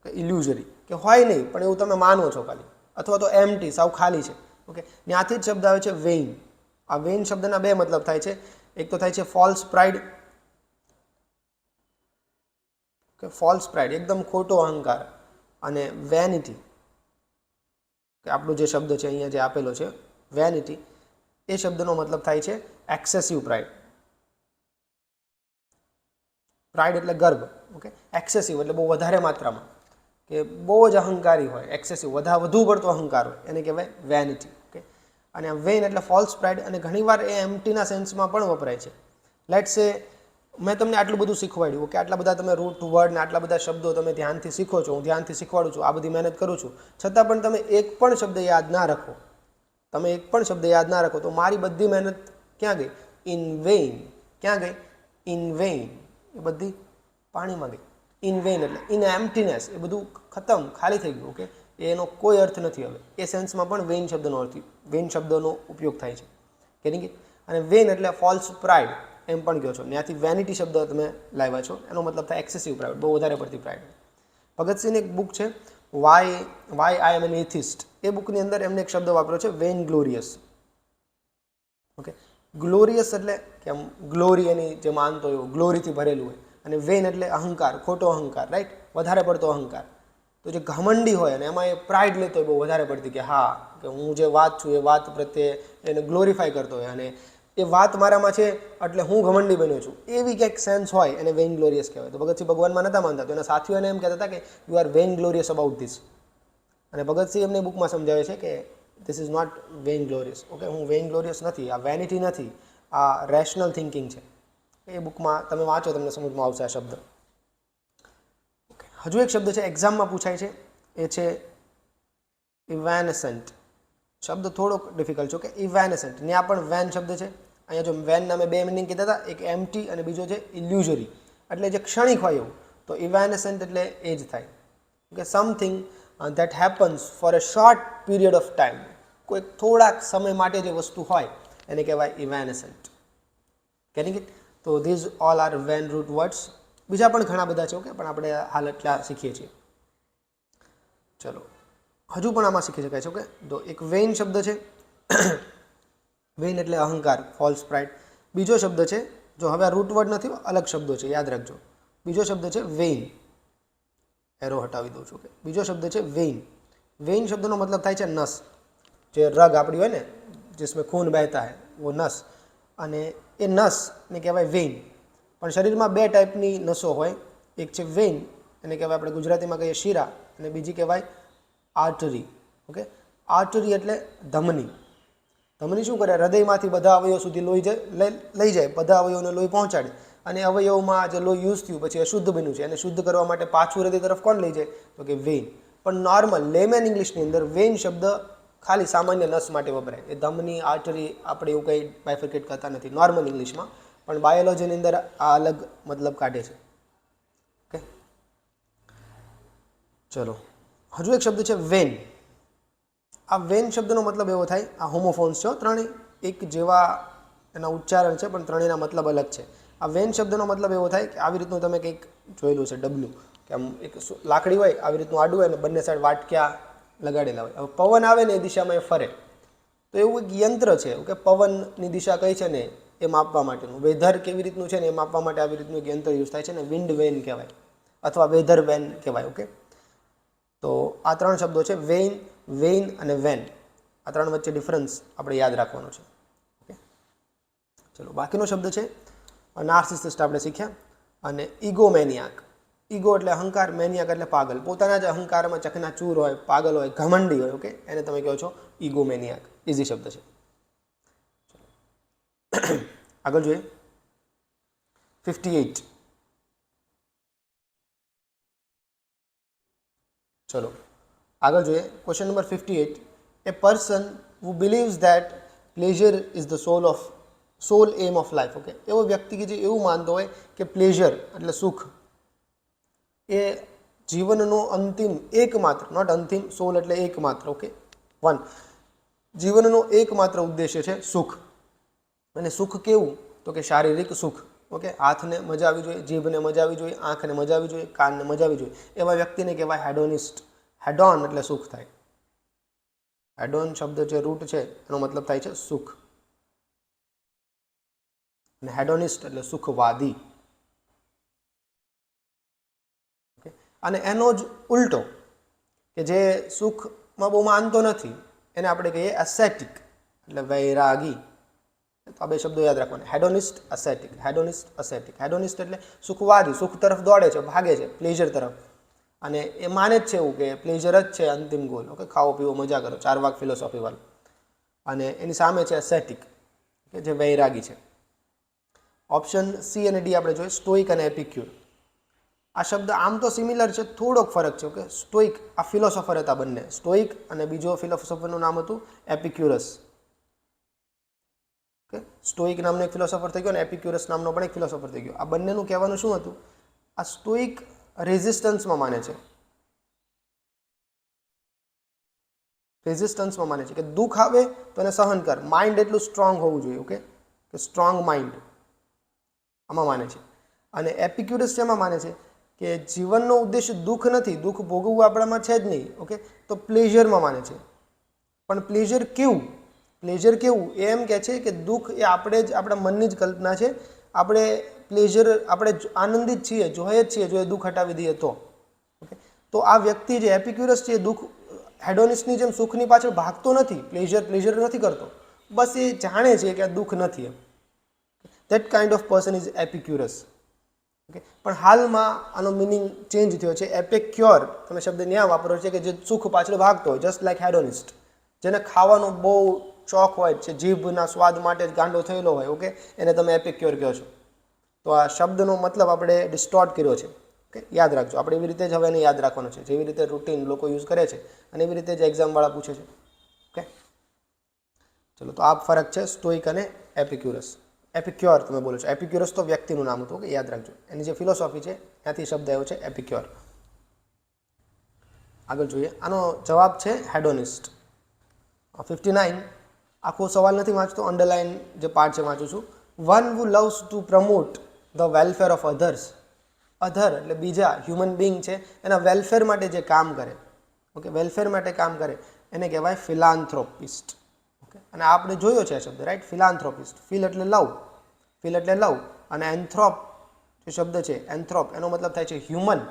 ઇલ્યુઝરી કે હોય નહીં પણ એવું તમે માનો છો ખાલી, અથવા તો એમ્પ્ટી, સાવ ખાલી છે. ઓકે, ત્યાંથી જ શબ્દ આવે છે વેઇન. આ વેઇન શબ્દના બે મતલબ થાય છે. એક તો થાય છે ફોલ્સ પ્રાઇડ. કે ફોલ્સ પ્રાઇડ એકદમ ખોટો અહંકાર. અને વેનિટી કે આપણો જે શબ્દ છે અહીંયા જે આપેલો છે વેનિટી, એ શબ્દનો મતલબ થાય છે એક્સેસિવ પ્રાઇડ. પ્રાઇડ એટલે ગર્વ. ઓકે, એક્સેસિવ એટલે બહુ વધારે માત્રામાં, કે બહુ જ અહંકારી હોય, એક્સેસિવ વધુ પડતો અહંકાર હોય, એને કહેવાય વેનિટી. ઓકે, અને વેન એટલે ફોલ્સ પ્રાઇડ, અને ઘણીવાર એ એમ્પ્ટીના સેન્સમાં પણ વપરાય છે. લેટ્સ સે મેં તમને આટલું બધું શીખવાડ્યું, કે આટલા બધા તમે રૂટ વર્ડ ને આટલા બધા શબ્દો તમે ધ્યાનથી શીખો છો, હું ધ્યાનથી શીખવાડું છું, આ બધી મહેનત કરું છું, છતાં પણ તમે એક પણ શબ્દ યાદ ના રાખો, તો મારી બધી મહેનત ક્યાં ગઈ? In vain. ક્યાં ગઈ? In vain. એ બધી પાણીમાં ગઈ. ઇન વેઇન એટલે ઇન એમ્પ્ટીનેસ, એ બધું ખતમ, ખાલી થઈ ગયું. ઓકે, એનો કોઈ અર્થ નથી હવે. એ સેન્સમાં પણ વેઇન શબ્દનો ઉપયોગ થાય છે. કે અને વેઇન એટલે ફોલ્સ પ્રાઇડ એમ પણ કહો છો. ત્યાંથી વેનિટી શબ્દ તમે લાવ્યા છો, એનો મતલબ થાય એક્સેસિવ પ્રાઇડ, બહુ વધારે પડતી પ્રાઇડ. ભગતસિંહની એક બુક છે વાય આઈ એમ એન એથિસ્ટ. એ બુકની અંદર એમને એક શબ્દ વાપર્યો છે વેઇન ગ્લોરિયસ. ઓકે, ગ્લોરિયસ એટલે કે આમ ગ્લોરી એની જે માનતો હોય ગ્લોરીથી ભરેલું હોય, અને વેઇન એટલે અહંકાર, ખોટો અહંકાર, રાઈટ? વધારે પડતો અહંકાર. તો જે ઘમંડી હોય અને એમાં એ પ્રાઇડ લેતો હોય બહુ વધારે પડતી, કે હા, કે હું જે વાત છું એ વાત પ્રત્યે એને ગ્લોરીફાય કરતો હોય, અને એ વાત મારામાં છે એટલે હું ઘમંડી બન્યો છું, એવી કંઈક સેન્સ હોય, એને વેઇન ગ્લોરિયસ કહેવાય. તો ભગતસિંહ ભગવાનમાં નહોતા માનતા, તો એના સાથીઓ એને એમ કહેતા હતા કે you are vain glorious about this. અને ભગતસિંહ એમની બુકમાં સમજાવે છે કે this is not vain glorious. Okay, હું વેઇન ગ્લોરિયસ નથી, આ વેનિટી નથી, આ રેશનલ થિંકિંગ છે. એ બુકમાં તમે વાંચો, તમને સમજમાં આવશે આ શબ્દ. ઓકે, હજુ એક શબ્દ છે એક્ઝામમાં પૂછાય છે, એ છે ઇવેનેસન્ટ. શબ્દ થોડોક ડિફિકલ્ટ છે. કે ઇવેનેસન્ટ, ત્યાં પણ વેન શબ્દ છે. અહીંયા જો વેન નામે બે મિનિંગ કીધા હતા, એક એમ્પ્ટી અને બીજો છે ઇલ્યુઝરી, એટલે જે ક્ષણિક હોય એવું. તો ઇવેનેસન્ટ એટલે એ જ થાય. કે something that happens for a short period of time. કોઈ થોડાક સમય માટે જે વસ્તુ હોય એને કહેવાય ઇવેનેસન્ટ. કેનિંગ ઇટ. તો these all are vain root words. બીજા પણ ઘણા બધા છે, ઓકે, પણ આપણે હાલ એટલા શીખીએ છીએ. ચલો, હજુ પણ આમાં શીખી શકાય છે, ઓકે. તો એક વેઇન શબ્દ છે. વેઇન એટલે અહંકાર, ફોલ્સ પ્રાઇડ. બીજો શબ્દ છે, જો હવે આ રૂટ વર્ડ નથી, અલગ શબ્દો છે, યાદ રાખજો. બીજો શબ્દ છે વેઇન. એરો હટાવી દઉં છું, કે બીજો શબ્દ છે વેઇન. વેઇન શબ્દનો મતલબ થાય છે નસ. જે રગ આપણી હોય ને, जिसमें खून बहता है वो नस. અને એ નસને કહેવાય વેઇન. પણ શરીરમાં બે ટાઈપની નસો હોય. એક છે વેઇન, એને કહેવાય આપણે ગુજરાતીમાં કહીએ શીરા, અને બીજી કહેવાય આર્ટરી. ઓકે, આર્ટરી એટલે ધમની. ધમની શું કરે? હૃદયમાંથી બધા અવયવ સુધી લોહી લઈ જાય, બધા અવયવોને લોહી પહોંચાડે. અને અવયવમાં જે લોહી યુઝ થયું પછી અશુદ્ધ બન્યું છે, એને શુદ્ધ કરવા માટે પાછું હૃદય તરફ કોણ લઈ જાય? તો કે વેઇન. પણ નોર્મલ લેમેન ઇંગ્લિશની અંદર વેઇન શબ્દ ખાલી સામાન્ય નસ માટે વપરાય. એ ધમની, આર્ટરી આપણે એવું કંઈ બાયફિકેટ કરતા નથી નોર્મલ ઇંગ્લિશમાં, પણ બાયોલોજીની અંદર આ અલગ મતલબ કાઢે છે. ઓકે, ચલો, હજુ એક શબ્દ છે વેન. આ વેન શબ્દનો મતલબ એવો થાય, આ હોમોફોન્સ છે ત્રણેય એક જેવા એના ઉચ્ચારણ છે, પણ ત્રણેયના મતલબ અલગ છે. આ વેન શબ્દનો મતલબ એવો થાય કે આવી રીતનું તમે કંઈક જોયેલું છે ડબલું, કે આમ એક લાકડી હોય, આવી રીતનું આડું હોય, અને બંને સાઈડ વાટક્યા લગાડેલા હોય. હવે પવન આવે ને એ દિશામાં એ ફરે. તો એવું એક યંત્ર છે કે પવનની દિશા કઈ છે ને એ માપવા માટેનું, વેધર કેવી રીતનું છે ને એ માપવા માટે આવી રીતનું એક યંત્ર યુઝ થાય છે ને વિન્ડ વેન કહેવાય, અથવા વેધર વેન કહેવાય. ઓકે, તો આ ત્રણ શબ્દો છે, વેઇન, વેઇન અને વેન. આ ત્રણ વચ્ચે ડિફરન્સ આપણે યાદ રાખવાનો છે. ઓકે, ચલો, બાકીનો શબ્દ છે નાર્સિસિસ્ટ આપણે શીખ્યા. અને ઇગોમેનિયાક. ઈગો એટલે અહંકાર, મેનિયાક એટલે પાગલ. પોતાના જ અહંકારમાં ચકનાચૂર હોય, પાગલ હોય, ઘમંડી હોય. ઓકે, એને તમે કહો છો ઇગોમેનિયાક. ઇઝી શબ્દ છે. આગળ જોઈએ 58. ચલો આગળ જોઈએ question number 58. A person who believes that pleasure is the sole aim of life. Okay, એવો વ્યક્તિ કે જે એવું માનતો હોય કે પ્લેઝર એટલે સુખ એ જીવનનો અંતિમ એકમાત્ર, નોટ અંતિમ, સોલ એટલે એકમાત્ર. ઓકે, વન, જીવનનો એકમાત્ર ઉદ્દેશ્ય છે સુખ. અને સુખ કેવું? તો કે શારીરિક સુખ. ઓકે, હાથને મજા આવી જોઈએ, જીભને મજા આવી જોઈએ, આંખને મજા આવી જોઈએ, કાનને મજા આવી જોઈએ. એવા વ્યક્તિને કહેવાય હેડોનિસ્ટ. હેડોન એટલે સુખ થાય. હેડોન શબ્દ જે રૂટ છે એનો મતલબ થાય છે સુખ. અને હેડોનિસ્ટ એટલે સુખવાદી. અને એનો જ ઉલટો કે જે સુખમાં બહુ માનતો નથી એને આપણે કહીએ એસેટિક એટલે વૈરાગી. તો આ બે શબ્દો યાદ રાખવાના, હેડોનિસ્ટ, અસેટિક. હેડોનિસ્ટ, અસેટિક. હેડોનિસ્ટ એટલે સુખવાદી, સુખ તરફ દોડે છે, ભાગે છે, પ્લેઝર તરફ. અને એ માને જ છે એવું કે પ્લેઝર જ છે અંતિમ ગોલ. ઓકે, ખાઓ પીવો મજા કરો, ચારવાક ફિલોસોફી વાળું. અને એની સામે છે એસેટિક કે જે વૈરાગી છે. ઓપ્શન સી અને ડી આપણે જોઈએ, સ્ટોઇક અને એપિક્યુર. આ શબ્દ આમ તો સિમિલર છે, થોડોક ફરક છે. ઓકે, સ્ટોઇક આ ફિલોસોફર હતા બંને, સ્ટોઇક અને બીજો ફિલોસોફરનું નામ હતું એપિક્યુરસ. ઓકે, સ્ટોઇક નામનો એક ફિલોસોફર થઈ ગયો અને એપિક્યુરસ નામનો પણ એક ફિલોસોફર થઈ ગયો. આ બંનેનું કહેવાનું શું હતું? આ સ્ટોઇક રેઝિસ્ટન્સમાં માને છે. રેઝિસ્ટન્સમાં માને છે કે દુઃખ આવે તો એને સહન કર, માઇન્ડ એટલું સ્ટ્રોંગ હોવું જોઈએ. ઓકે, કે સ્ટ્રોંગ માઇન્ડ, આમાં માને છે. અને એપિક્યુરસ શેમાં માને છે? કે જીવનનો ઉદ્દેશ્ય દુઃખ નથી, દુઃખ ભોગવવું આપણામાં છે જ નહીં. ઓકે, તો પ્લેઝરમાં માને છે. પણ પ્લેઝર કેવું? પ્લેઝર કેવું એ એમ કહે છે કે દુઃખ એ આપણે જ આપણા મનની જ કલ્પના છે. આપણે પ્લેઝર, આપણે આનંદિત છીએ, જોઈએ જ છીએ જો એ દુઃખ હટાવી દઈએ તો. ઓકે, તો આ વ્યક્તિ જે એપિક્યુરસ છે એ દુઃખ, હેડોનિસ્ટની જેમ સુખની પાછળ ભાગતો નથી, પ્લેઝર નથી કરતો. બસ એ જાણે છે કે આ દુઃખ નથી એમ. That kind of person is Epicurus. Okay, પણ હાલમાં આનો મિનિંગ ચેન્જ થયો છે. એપિક્યોર તમે શબ્દ ન્યા વાપરો છે કે જે સુખ પાછળ ભાગતો હોય, જસ્ટ લાઈક હેડોનિસ્ટ. જેને ખાવાનો બહુ શોખ હોય છે, જીભના સ્વાદ માટે જ ગાંડો થયેલો હોય. ઓકે, એને તમે એપિક્યોર કહો છો. તો આ શબ્દનો મતલબ આપણે ડિસ્ટોર્ટ કર્યો છે. ઓકે, યાદ રાખજો. આપણે એવી રીતે જ હવે એને યાદ રાખવાનું છે, જેવી રીતે રૂટીન લોકો યુઝ કરે છે અને એવી રીતે જ એક્ઝામવાળા પૂછે છે. ઓકે, ચલો, તો આ ફરક છે સ્ટોઇક અને એપિક્યુરસ. એપિક્યોર તમે બોલો છો, એપિક્યુરસ તો વ્યક્તિનું નામ હતું. ઓકે, યાદ રાખજો. એની જે ફિલોસોફી છે ત્યાંથી શબ્દ આવ્યો છે એપિક્યોર. આગળ જોઈએ, આનો જવાબ છે હેડોનિસ્ટ. 59. આખો સવાલ નથી વાંચતો, અંડરલાઇન જે પાર્ટ છે વાંચું છું. One who loves to promote the welfare of others. અધર એટલે બીજા હ્યુમન બિંગ છે એના વેલફેર માટે જે કામ કરે, ઓકે, વેલફેર માટે કામ કરે એને કહેવાય ફિલાન્થ્રોપિસ્ટ. ઓકે, અને આપણે જોયો છે આ શબ્દ, રાઈટ, ફિલાન્થ્રોપિસ્ટ. ફિલ એટલે લવ, ફિલ એટલે લવ, અને એન્થ્રોપ જે શબ્દ છે એન્થ્રોપ એનો મતલબ થાય છે હ્યુમન,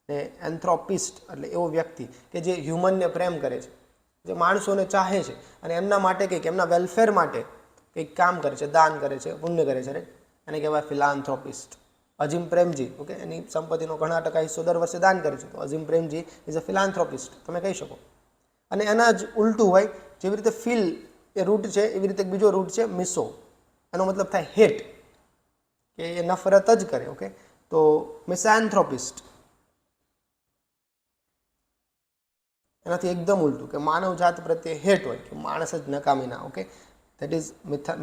ને એન્થ્રોપિસ્ટ એટલે એવો વ્યક્તિ કે જે હ્યુમનને પ્રેમ કરે છે, જે માણસોને ચાહે છે અને એમના માટે કંઈક, એમના વેલફેર માટે કંઈક કામ કરે છે, દાન કરે છે, પુણ્ય કરે છે, રાઈટ, એને કહેવાય ફિલાન્થ્રોપિસ્ટ. અઝીમ પ્રેમજી, ઓકે, એની સંપત્તિનો ઘણા ટકા હિસ્સો દર વર્ષે દાન કરે છે, તો અઝીમ પ્રેમજી ઇઝ અ ફિલાન્થ્રોપિસ્ટ તમે કહી શકો. અને એના જ ઉલટું હોય, જેવી રીતે ફીલ એ રૂટ છે એવી રીતે એક બીજો રૂટ છે મિસો, એનો મતલબ થાય હેટ, કે એ નફરત જ કરે. ઓકે, તો મિસાન્થ્રોપિસ્ટ એનાથી એકદમ ઉલટું, કે માનવ જાત પ્રત્યે હેટ હોય, કે માણસ જ નકામી ના. Okay, that is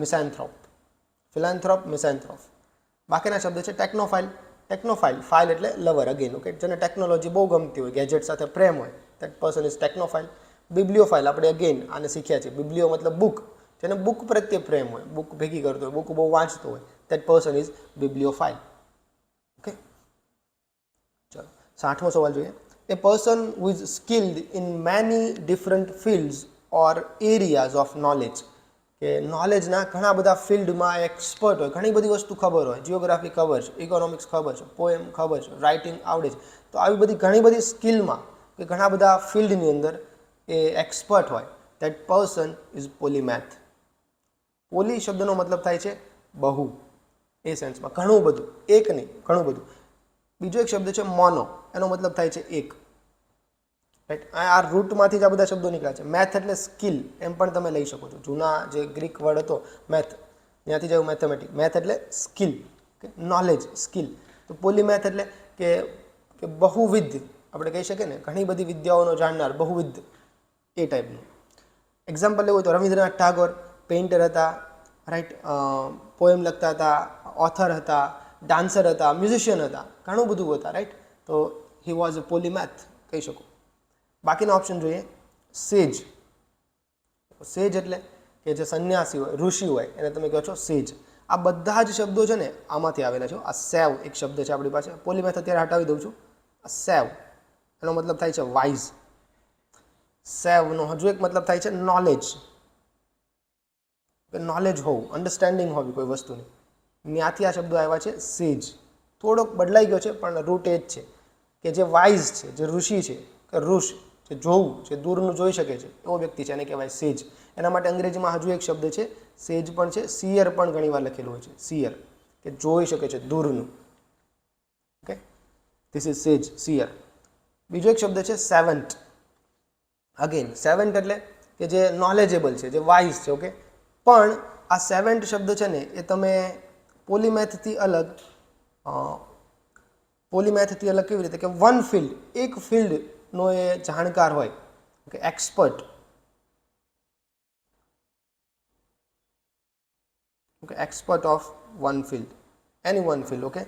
misanthrope. Philanthrope, misanthrope. બાકીના શબ્દ છે ટેકનોફાઇલ. ટેકનોફાઇલ, ફાઇલ એટલે લવર, અગેન, ઓકે, જેને ટેકનોલોજી બહુ ગમતી હોય, ગેજેટ સાથે પ્રેમ હોય, that person is technophile. Bibliophile, આપણે અગેન આને શીખ્યા છે, બિબ્લિયો મતલબ બુક, જેને બુક પ્રત્યે પ્રેમ હોય, બુક ભેગી કરતો હોય, બુક બહુ વાંચતો હોય, દેટ પર્સન ઇઝ બિબ્લિયોફાઇલ. ઓકે, ચલો 60મો સવાલ જોઈએ. A person who is skilled in many different fields or areas of knowledge, કે નોલેજના ઘણા બધા ફિલ્ડમાં એક્સપર્ટ હોય, ઘણી બધી વસ્તુ ખબર હોય, જિયોગ્રાફી ખબર છે, ઇકોનોમિક્સ ખબર છે, પોએમ ખબર છે, રાઇટિંગ આવડે છે, તો આવી બધી ઘણી બધી સ્કિલમાં કે ઘણા બધા ફિલ્ડની અંદર એ એક્સપર્ટ હોય, દેટ પર્સન ઇઝ પોલીમેથ. પોલી શબ્દનો મતલબ થાય છે બહુ, એ સેન્સમાં ઘણું બધું, એક નહીં ઘણું બધું. બીજો એક શબ્દ છે મોનો, એનો મતલબ થાય છે એક, રાઈટ. આ રૂટમાંથી જ આ બધા શબ્દો નીકળ્યા છે. મેથ એટલે સ્કિલ એમ પણ તમે લઈ શકો છો, જૂના જે ગ્રીક વર્ડ હતો મેથ, ત્યાંથી જ મેથેમેટિક. મેથ એટલે સ્કિલ, કે નોલેજ, સ્કિલ. તો પોલીમેથ એટલે કે બહુવિધ, આપણે કહી શકીએ ને, ઘણી બધી વિદ્યાઓનો જાણનાર, બહુવિધ, એ ટાઈપનું. એક્ઝામ્પલ લેવું હોય તો રવિન્દ્રનાથ ટાગોર પેઇન્ટર હતા, રાઈટ, પોએમ લખતા હતા, ઓથર હતા, ડાન્સર હતા, મ્યુઝિશિયન હતા, ઘણું બધું હતા, રાઈટ. તો હી વોઝ અ પોલીમેથ કહી શકો. બાકીના ઓપ્શન જોઈએ. સેજ. સેજ એટલે કે જે સંન્યાસી હોય, ઋષિ હોય, એને તમે કહો છો સેજ. આ બધા જ શબ્દો છે ને આમાંથી આવેલા છે. આ સેવ એક શબ્દ છે આપણી પાસે, પોલીમેથ અત્યારે હટાવી દઉં છું. આ સેવ એનો મતલબ થાય છે વાઇઝ. સેવનો હજુ એક મતલબ થાય છે નોલેજ, કે નોલેજ હોવું, અન્ડરસ્ટેન્ડિંગ હોવી કોઈ વસ્તુની. ત્યાંથી આ શબ્દો આવ્યા છે સેજ. થોડોક બદલાઈ ગયો છે પણ રૂટ એ જ છે, કે જે વાઇઝ છે, જે ઋષિ છે, કે ઋષ, જે જોવું, જે દૂરનું જોઈ શકે છે, એવો વ્યક્તિ છે, એને કહેવાય સેજ. એના માટે અંગ્રેજીમાં હજુ એક શબ્દ છે સેજ પણ છે, સિયર પણ ઘણી વાર લખેલું હોય છે, સિયર, કે જોઈ શકે છે દૂરનું. ઓકે, ધીસ ઇઝ સેજ, સિયર. બીજો એક શબ્દ છે સેવન્ટ. અગેન સેવન્ટ એટલે કે જે નોલેજેબલ છે, જે વાઇઝ છે. ઓકે, પણ આ સેવન્ટ શબ્દ છે ને એ તમે પોલીમેથથી અલગ, પોલીમેથથી અલગ કેવી રીતે, કે વન ફિલ્ડ, એક ફિલ્ડનો એ જાણકાર હોય, કે expert. Okay, expert of one field, any one field. Okay,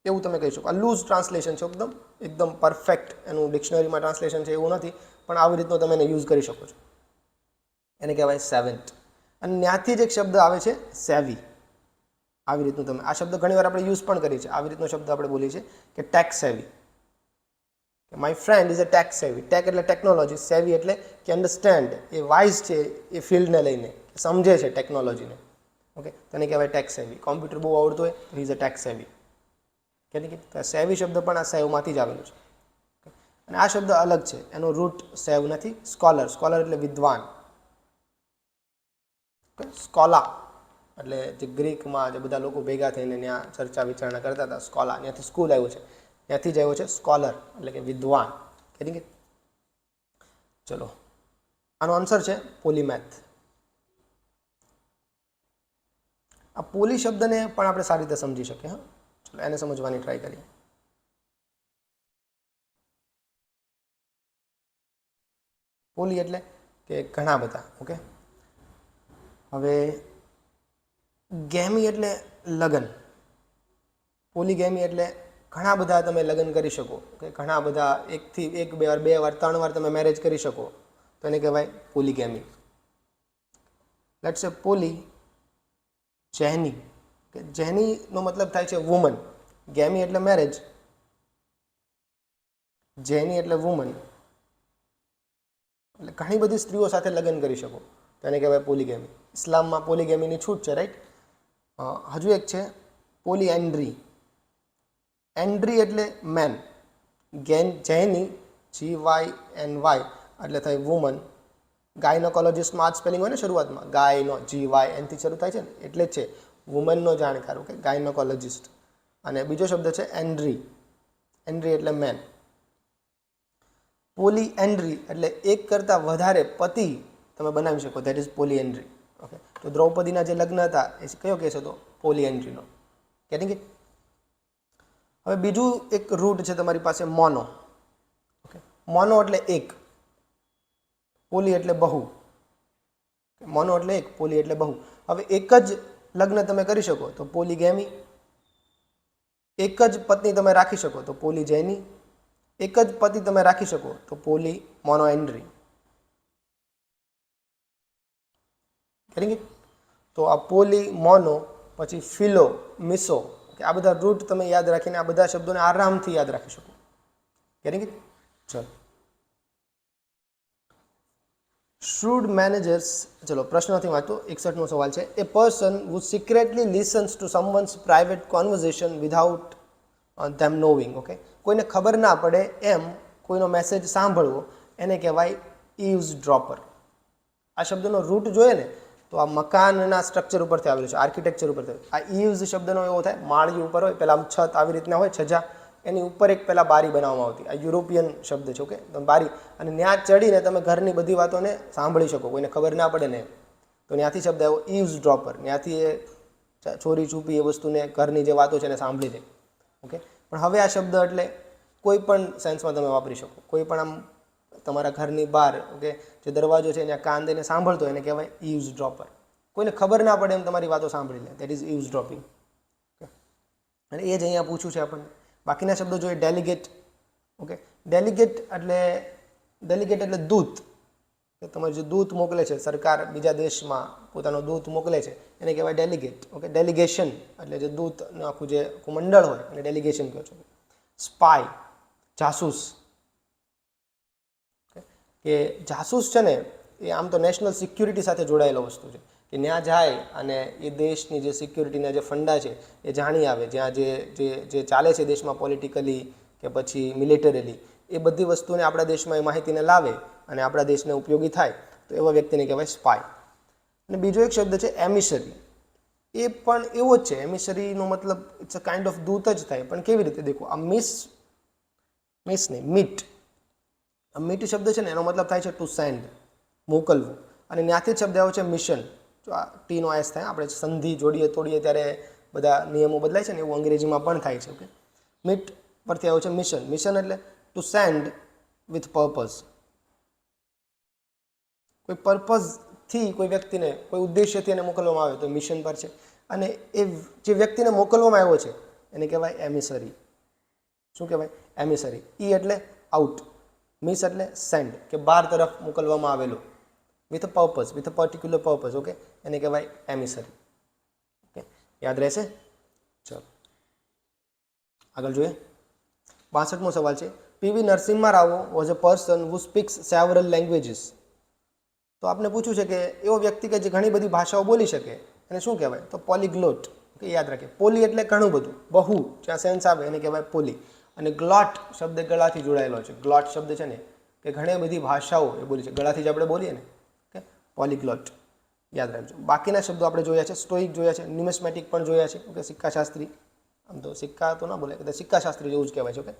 એવું તમે કહી શકો. આ લૂઝ ટ્રાન્સલેશન છે, એકદમ એકદમ પરફેક્ટ એનું ડિક્શનરીમાં ટ્રાન્સલેશન છે એવું નથી, પણ આવી રીતનો તમે એને યુઝ કરી શકો છો. એને કહેવાય સેવન્ટ. અને ત્યાંથી જ એક શબ્દ આવે છે સેવી. આવી રીતનું તમે આ શબ્દ ઘણીવાર આપણે યુઝ પણ કરીએ છીએ. આવી રીતનો શબ્દ આપણે બોલીએ છીએ કે tech savvy. My friend is a tech savvy. Tech એટલે ટેકનોલોજી, સેવી એટલે કે અન્ડરસ્ટેન્ડ, એ વાઇઝ છે એ ફિલ્ડને લઈને, સમજે છે ટેકનોલોજીને. ઓકે, તેને કહેવાય ટેક સેવી. કોમ્પ્યુટર બહુ આવડતું હોય તો ઇઝ અ ટેક સેવી. કે સેવી શબ્દ પણ આ સેવમાંથી જ આવેલો છે. અને આ શબ્દ અલગ છે, એનો રૂટ સેવ નથી, સ્કોલર. સ્કોલર એટલે વિદ્વાન. સ્કોલા એટલે જે ગ્રીકમાં જે બધા લોકો ભેગા થઈને ત્યાં ચર્ચા વિચારણા કરતા હતા, સ્કોલા, ત્યાંથી સ્કૂલ આવ્યું છે, ત્યાંથી જ આવ્યો છે સ્કોલર એટલે કે વિદ્વાન. ચલો, આનો આન્સર છે પોલીમેથ. આ પોલી શબ્દને પણ આપણે સારી રીતે સમજી શકીએ. હા, ચલો એને સમજવાની ટ્રાય કરીએ. પોલી એટલે કે ઘણા બધા. ઓકે, હવે ગેમી એટલે લગ્ન. પોલીગેમી એટલે ઘણા બધા તમે લગ્ન કરી શકો, કે ઘણા બધા એકથી એક, બે વાર, 3 વાર તમે મેરેજ કરી શકો, તો એને કહેવાય પોલીગેમી. લેટ્સ સે પોલી જેની, કે જેનીનો મતલબ થાય છે વુમન, ગેમી એટલે મેરેજ, જેની એટલે વુમન, એટલે ઘણી બધી સ્ત્રીઓ સાથે લગ્ન કરી શકો, તેને કહેવાય પોલીગેમી. ઇસ્લામમાં પોલીગેમીની છૂટ છે, રાઈટ. હજુ એક છે પોલીએન્ડ્રી. એન્ડ્રી એટલે મેન, જેની GYNY એટલે થાય વુમન. ગાયનોકોલોજિસ્ટમાં આ જ સ્પેલિંગ હોય ને શરૂઆતમાં, ગાયનો GYN થી શરૂ થાય છે ને, એટલે જ છે વુમનનો જાણકાર, ઓકે, ગાયનોકોલોજિસ્ટ. અને બીજો શબ્દ છે એન્ડ્રી. એન્ડ્રી એટલે મેન. પોલી એન્ડ્રી એટલે એક કરતાં વધારે પતિ તમે બનાવી શકો, that is polyandry. Okay, તો દ્રૌપદીના જે લગ્ન હતા એ કયો કેસ હતો? પોલી એન્ડ્રીનો. Getting it? હવે બીજું એક રૂટ છે તમારી પાસે, મોનો. ઓકે, મોનો એટલે એક, પોલી એટલે બહુ. મોનો એટલે એક, પોલી એટલે બહુ. હવે એક જ લગ્ન તમે કરી શકો તો પોલીગેમી, એક જ પત્ની તમે રાખી શકો તો પોલીજેની, એક જ પતિ તમે રાખી શકો તો પોલી મોનોએન્ડ્રી. તો આ પોલી, મોનો, પછી ફિલો, મિસો, આ બધા રૂટ તમે યાદ રાખીને આ બધા શબ્દોને આરામથી યાદ રાખી શકો. Getting it? ચલો, shrewd managers, ચલો પ્રશ્નથી વાંચો. 61મો સવાલ છે, a person who secretly listens to someone's private conversation without them knowing. Okay, કોઈને ખબર ના પડે એમ કોઈનો મેસેજ સાંભળવો એને કહેવાય eavesdropper. આ શબ્દનો રૂટ જોઈએ ને તો આ મકાનના સ્ટ્રક્ચર ઉપરથી આવેલું છે, આર્કિટેક્ચર ઉપરથી. આ eaves શબ્દનો એવો થાય, માળી ઉપર હોય, પહેલાં આમ છત આવી રીતના હોય, છજા, એની ઉપર એક પહેલાં બારી બનાવવામાં આવતી. આ યુરોપિયન શબ્દ છે, ઓકે, તમે બારી, અને ત્યાં ચડીને તમે ઘરની બધી વાતોને સાંભળી શકો, કોઈને ખબર ના પડે ને. તો ત્યાંથી શબ્દ આવ્યો eavesdropper. ત્યાંથી એ ચોરી છૂપી એ વસ્તુને, ઘરની જે વાતો છે એને સાંભળી લે. ઓકે, પણ હવે આ શબ્દ એટલે કોઈ પણ સેન્સમાં તમે વાપરી શકો. કોઈ પણ આમ તમારા ઘરની બહાર, ઓકે, જે દરવાજો છે ત્યાં કાન દઈને સાંભળતો એને કહેવાય eavesdropper. કોઈને ખબર ના પડે એમ તમારી વાતો સાંભળી લે, દેટ ઇઝ eavesdropping. અને એ જ અહીંયા પૂછ્યું છે આપણને. બાકીના શબ્દો જોઈએ, ડેલિગેટ. ઓકે, ડેલિગેટ એટલે દૂત. તમારે જે દૂત મોકલે છે, સરકાર બીજા દેશમાં પોતાનો દૂત મોકલે છે એને કહેવાય ડેલિગેટ. ઓકે, ડેલિગેશન એટલે જે દૂતનું આખું જે મંડળ હોય એને ડેલિગેશન કહો છો. સ્પાય, જાસૂસ. કે જાસૂસ છે ને એ આમ તો નેશનલ સિક્યુરિટી સાથે જોડાયેલો વસ્તુ છે, કે ત્યાં જાય અને એ દેશની જે સિક્યુરિટીના જે ફંડા છે એ જાણી આવે, જ્યાં જે ચાલે છે દેશમાં પોલિટિકલી કે પછી મિલિટરીલી, એ બધી વસ્તુને આપણા દેશમાં એ માહિતીને લાવે અને આપણા દેશને ઉપયોગી થાય, તો એવા વ્યક્તિને કહેવાય સ્પાય. અને બીજો એક શબ્દ છે એમિસરી. એ પણ એવો જ છે. એમિસરીનો મતલબ ઇટ્સ અ કાઇન્ડ ઓફ દૂત જ થાય, પણ કેવી રીતે? દેખો, આ મીટ. આ મીટ શબ્દ છે ને એનો મતલબ થાય છે ટુ સેન્ડ, મોકલવું. અને ત્યાંથી જ શબ્દ આવ્યો છે મિશન. જો આ ટીનો એસ થાય, આપણે સંધિ જોડીએ તોડીએ ત્યારે બધા નિયમો બદલાય છે ને, એવું અંગ્રેજીમાં પણ થાય છે. ઓકે, મીટ પરથી આવ્યો છે મિશન. મિશન એટલે ટુ સેન્ડ વિથ પર્પઝ. કોઈ પર્પઝથી કોઈ વ્યક્તિને, કોઈ ઉદ્દેશ્યથી એને મોકલવામાં આવે તો મિશન પર છે. અને એ જે વ્યક્તિને મોકલવામાં આવ્યો છે એને કહેવાય એમિસરી. શું કહેવાય? એમિસરી. ઈ એટલે આઉટ, મિસ એટલે સેન્ડ, કે બહાર તરફ મોકલવામાં આવેલો, with a purpose, with a particular purpose. Okay, એને કહેવાય એમિસરી. ઓકે, યાદ રહેશે? ચલો આગળ જોઈએ. 62મો સવાલ છે, PV Narasimha Rao was a person who speaks several languages. તો આપણે પૂછ્યું છે કે એવો વ્યક્તિ કે જે ઘણી બધી ભાષાઓ બોલી શકે એને શું કહેવાય? તો પોલીગ્લોટ. ઓકે, યાદ રાખીએ. પોલી એટલે ઘણું બધું, બહુ જ્યાં સેન્સ આવે એને કહેવાય પોલી. અને ગ્લોટ શબ્દ ગળાથી જોડાયેલો છે. ગ્લોટ શબ્દ છે ને કે ઘણી બધી ભાષાઓ એ બોલી છે, ગળાથી જ આપણે બોલીએ ને. ઓકે, પોલીગ્લોટ યાદ રાખજો. બાકીના શબ્દો આપણે જોયા છે, સ્ટોઇક જોયા છે, ન્યુમિસ્મેટિક પણ જોયા છે. ઓકે, સિક્કાશાસ્ત્રી. આમ તો સિક્કા તો ના બોલે, કદાચ સિક્કાશાસ્ત્રી જેવું જ કહેવાય છે. ઓકે,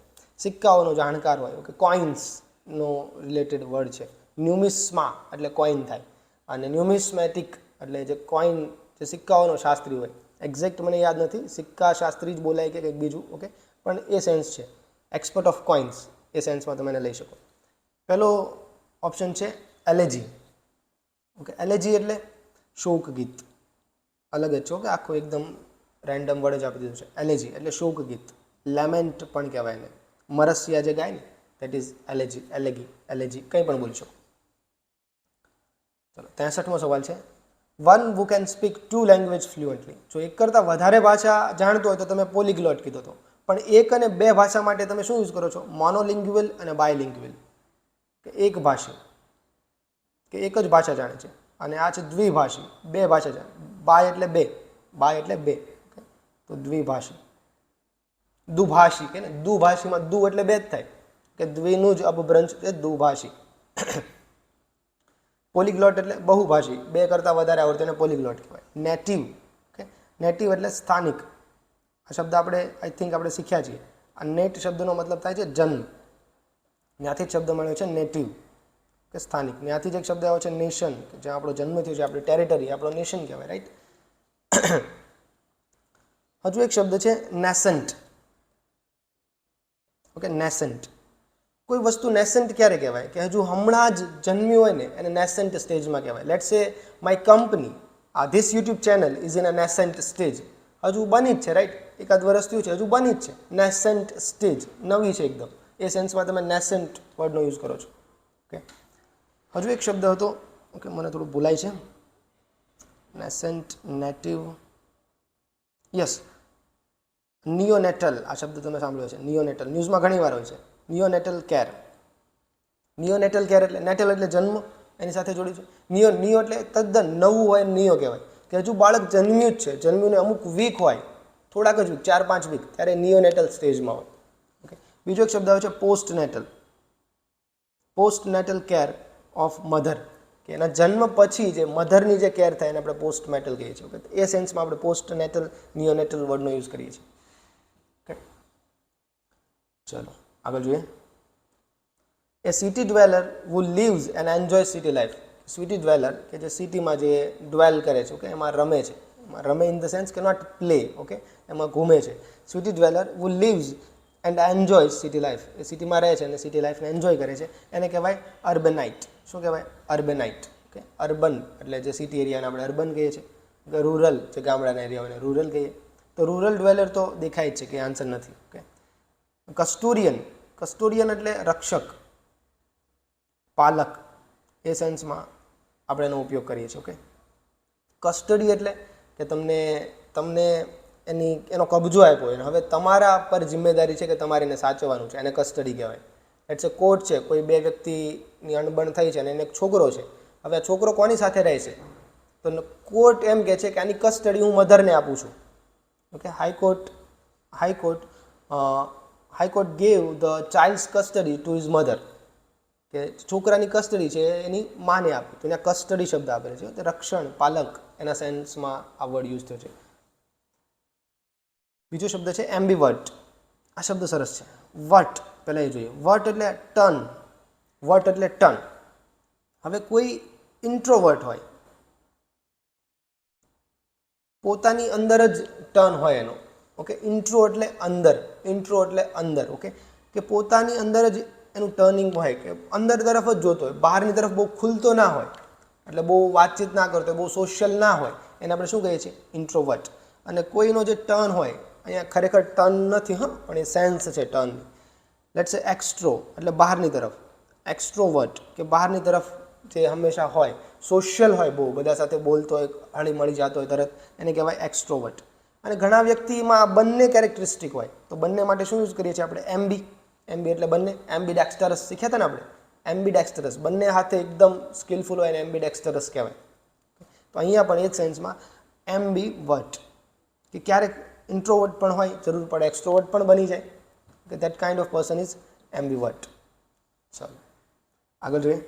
સિક્કાઓનો જાણકાર હોય. ઓકે, કોઇન્સનો રિલેટેડ વર્ડ છે. ન્યુમિસ્મા એટલે કોઇન થાય, અને ન્યુમિસ્મેટિક એટલે જે કોઇન, જે સિક્કાઓનો શાસ્ત્રી હોય. એક્ઝેક્ટ મને યાદ નથી, સિક્કા શાસ્ત્રી જ બોલાય કે કંઈક બીજું. ઓકે, પણ એ સેન્સ છે, એક્સપર્ટ ઓફ કોઇન્સ, એ સેન્સમાં તમે એને લઈ શકો. પહેલો ઓપ્શન છે એલેજી. ઓકે, એલેજી એટલે શોક ગીત. અલગ જ છે. ઓકે, આખું એકદમ રેન્ડમ વર્ડ જ આપી દીધું છે. એલેજી એટલે શોક ગીત, લેમેન્ટ પણ કહેવાય એને. મરસિયા જે ગાય ને, દેટ ઇઝ એલેજી, એલેગી, એલેજી, કંઈ પણ બોલી શકો. ચલો 63મો સવાલ છે, one who can speak 2 language fluently. જો એક કરતાં વધારે ભાષા જાણતો હોય તો તમે પોલિગ્લોટ કીધો હતો, પણ એક અને બે ભાષા માટે તમે શું યુઝ કરો છો? મોનોલિંગ્યુઅલ અને બાયલિંગ્યુઅલ, કે એક ભાષી કે એક જ ભાષા જાણે છે, અને આ છે દ્વિભાષી, બે ભાષા જાણે. બાય એટલે બે, બાય એટલે બે, તો દ્વિભાષી. દુભાષી કે ને, દુભાષીમાં દુ એટલે બે જ થાય, કે દ્વિનું જ અપભ્રંશ છે દુભાષી. પોલિગ્લોટ એટલે બહુભાષી, બે કરતાં વધારે આવડતું એને પોલિગ્લોટ કહેવાય. નેટિવ, ઓકે, નેટિવ એટલે સ્થાનિક. આ શબ્દ આપણે આઈ થિંક આપણે શીખ્યા છીએ. આ નેટ શબ્દનો મતલબ થાય છે જન્મ, ત્યાંથી જ શબ્દ મળ્યો છે નેટિવ, કે સ્થાનિક. ત્યાંથી જ એક શબ્દ આવ્યો છે નેશન, કે જ્યાં આપણો જન્મ થયો છે, આપણી ટેરિટરી, આપણો નેશન કહેવાય, રાઈટ. હજુ એક શબ્દ છે નેસન્ટ. ઓકે, નેસન્ટ. કોઈ વસ્તુ નેસન્ટ ક્યારે કહેવાય? કે હજુ હમણાં જ જન્મ્યું હોય ને એને નેસન્ટ સ્ટેજમાં કહેવાય. Let's say my company, this YouTube channel is in a nascent stage. હજુ બની જ છે, રાઈટ, એકાદ વર્ષ થયું છે, હજુ બની જ છે. નેસન્ટ સ્ટેજ, નવી છે એકદમ, એ સેન્સમાં તમે નેસન્ટ વર્ડનો યુઝ કરો છો. ઓકે, હજુ એક શબ્દ હતો, ઓકે, મને થોડું ભૂલાય છે. નેસન્ટ, નેટિવ, યસ, નિયોનેટલ. આ શબ્દ તમે સાંભળ્યો છે, નિયોનેટલ. ન્યૂઝમાં ઘણી વાર હોય છે. Neonatal care. નિયોનેટલ કેર એટલે નેટલ એટલે જન્મ, એની સાથે જોડી છે. નિયો એટલે તદ્દન નવું હોય, નિયો કહેવાય, કે હજુ બાળક જન્મ્યું જ છે, જન્મ્યું ને અમુક વીક હોય, થોડાક જ વીક, 4-5 વીક, ત્યારે નિયોનેટલ સ્ટેજમાં હોય. ઓકે, બીજો એક શબ્દ આવે છે post natal. Post natal care of mother, કે એના જન્મ પછી જે મધરની જે કેર થાય એને આપણે પોસ્ટ નેટલ કહીએ છીએ. ઓકે, એ સેન્સમાં આપણે પોસ્ટ નેટલ, નિયોનેટલ વર્ડનો યુઝ કરીએ છીએ. ઓકે, ચલો આગળ જોઈએ. A city dweller who lives and enjoys city life. City dweller કે જે સિટીમાં જે ડ્વેલ કરે છે, ઓકે, એમાં રમે છે. એમાં રમે ઇન ધ સેન્સ કે નોટ પ્લે, ઓકે, એમાં ઘૂમે છે. City dweller who lives and enjoys city life. એ સિટીમાં રહે છે અને સિટી લાઈફને એન્જોય કરે છે, એને કહેવાય અર્બનાઇટ. શું કહેવાય? અર્બનાઇટ. ઓકે, અર્બન એટલે જે સિટી એરિયાને આપણે અર્બન કહીએ છીએ, રૂરલ જે ગામડાના એરિયાઓને રૂરલ કહીએ. તો રૂરલ ડ્વેલર તો દેખાય જ છે કે આન્સર નથી. ઓકે, કસ્ટોરિયન. કસ્ટોરિયન એટલે રક્ષક, પાલક, એ સેન્સમાં આપણે એનો ઉપયોગ કરીએ છીએ. ઓકે, કસ્ટડી એટલે કે તમને એનો કબજો આપ્યો એને, હવે તમારા પર જિમ્મેદારી છે કે તમારે એને સાચવવાનું છે, એને કસ્ટડી કહેવાય. એટલે કોર્ટ છે, કોઈ બે વ્યક્તિની અણબણ થઈ છે અને એને એક છોકરો છે. હવે આ છોકરો કોની સાથે રહે છે? તો કોર્ટ એમ કહે છે કે આની કસ્ટડી હું મધરને આપું છું. Okay, high court gave the childs custody to his mother, કે છોકરાની કસ્ટડી છે એની માને આપી, તો એને કસ્ટડી શબ્દ આપેલો છે. તો રક્ષણ, પાલક, એના સેન્સમાં આ વર્ડ યુઝ થયો છે. બીજો શબ્દ છે એમ્બીવર્ટ. આ શબ્દ સરસ છે. વટ, પહેલાં એ જોઈએ. વટ એટલે ટર્ન. વટ એટલે ટર્ન. હવે કોઈ ઇન્ટ્રોવર્ટ હોય, પોતાની અંદર જ ટર્ન હોય એનો. ઓકે, ઇન્ટ્રો એટલે અંદર, ઇન્ટ્રો એટલે અંદર. ઓકે, કે પોતાની અંદર જ એનું ટર્નિંગ હોય, કે અંદર તરફ જ જોતો હોય, બહારની તરફ બહુ ખુલતો ના હોય, એટલે બહુ વાતચીત ના કરતો હોય, બહુ સોશિયલ ના હોય, એને આપણે શું કહીએ છીએ? ઇન્ટ્રોવર્ટ. અને કોઈનો જે ટર્ન હોય, અહીંયા ખરેખર ટર્ન નથી, હા, પણ એ સેન્સ છે ટર્ન. લેટ્સ સે એક્સ્ટ્રો એટલે બહારની તરફ. એક્સ્ટ્રોવર્ટ કે બહારની તરફ જે હંમેશા હોય, સોશિયલ હોય, બહુ બધા સાથે બોલતો હોય, હળી મળી જતો હોય તરત, એને કહેવાય એક્સ્ટ્રોવર્ટ. અને ઘણા વ્યક્તિમાં બંને કેરેક્ટરિસ્ટિક હોય, તો બંને માટે શું યુઝ કરીએ છીએ આપણે? એમબી. એમબી એટલે બંને. એમ્બીડેક્સ્ટરસ શીખ્યા હતા ને આપણે? એમ્બીડેક્સ્ટરસ, બંને હાથે એકદમ સ્કિલફુલ હોય ને એમ્બીડેક્સ્ટરસ કહેવાય. તો અહીંયા પણ એ જ સેન્સમાં એમ્બીવર્ટ, કે ક્યારેક ઇન્ટ્રોવર્ટ પણ હોય, જરૂર પડે એક્સ્ટ્રોવર્ટ પણ બની જાય, કે that kind of person is ambivert. ચાલો આગળ જોઈએ.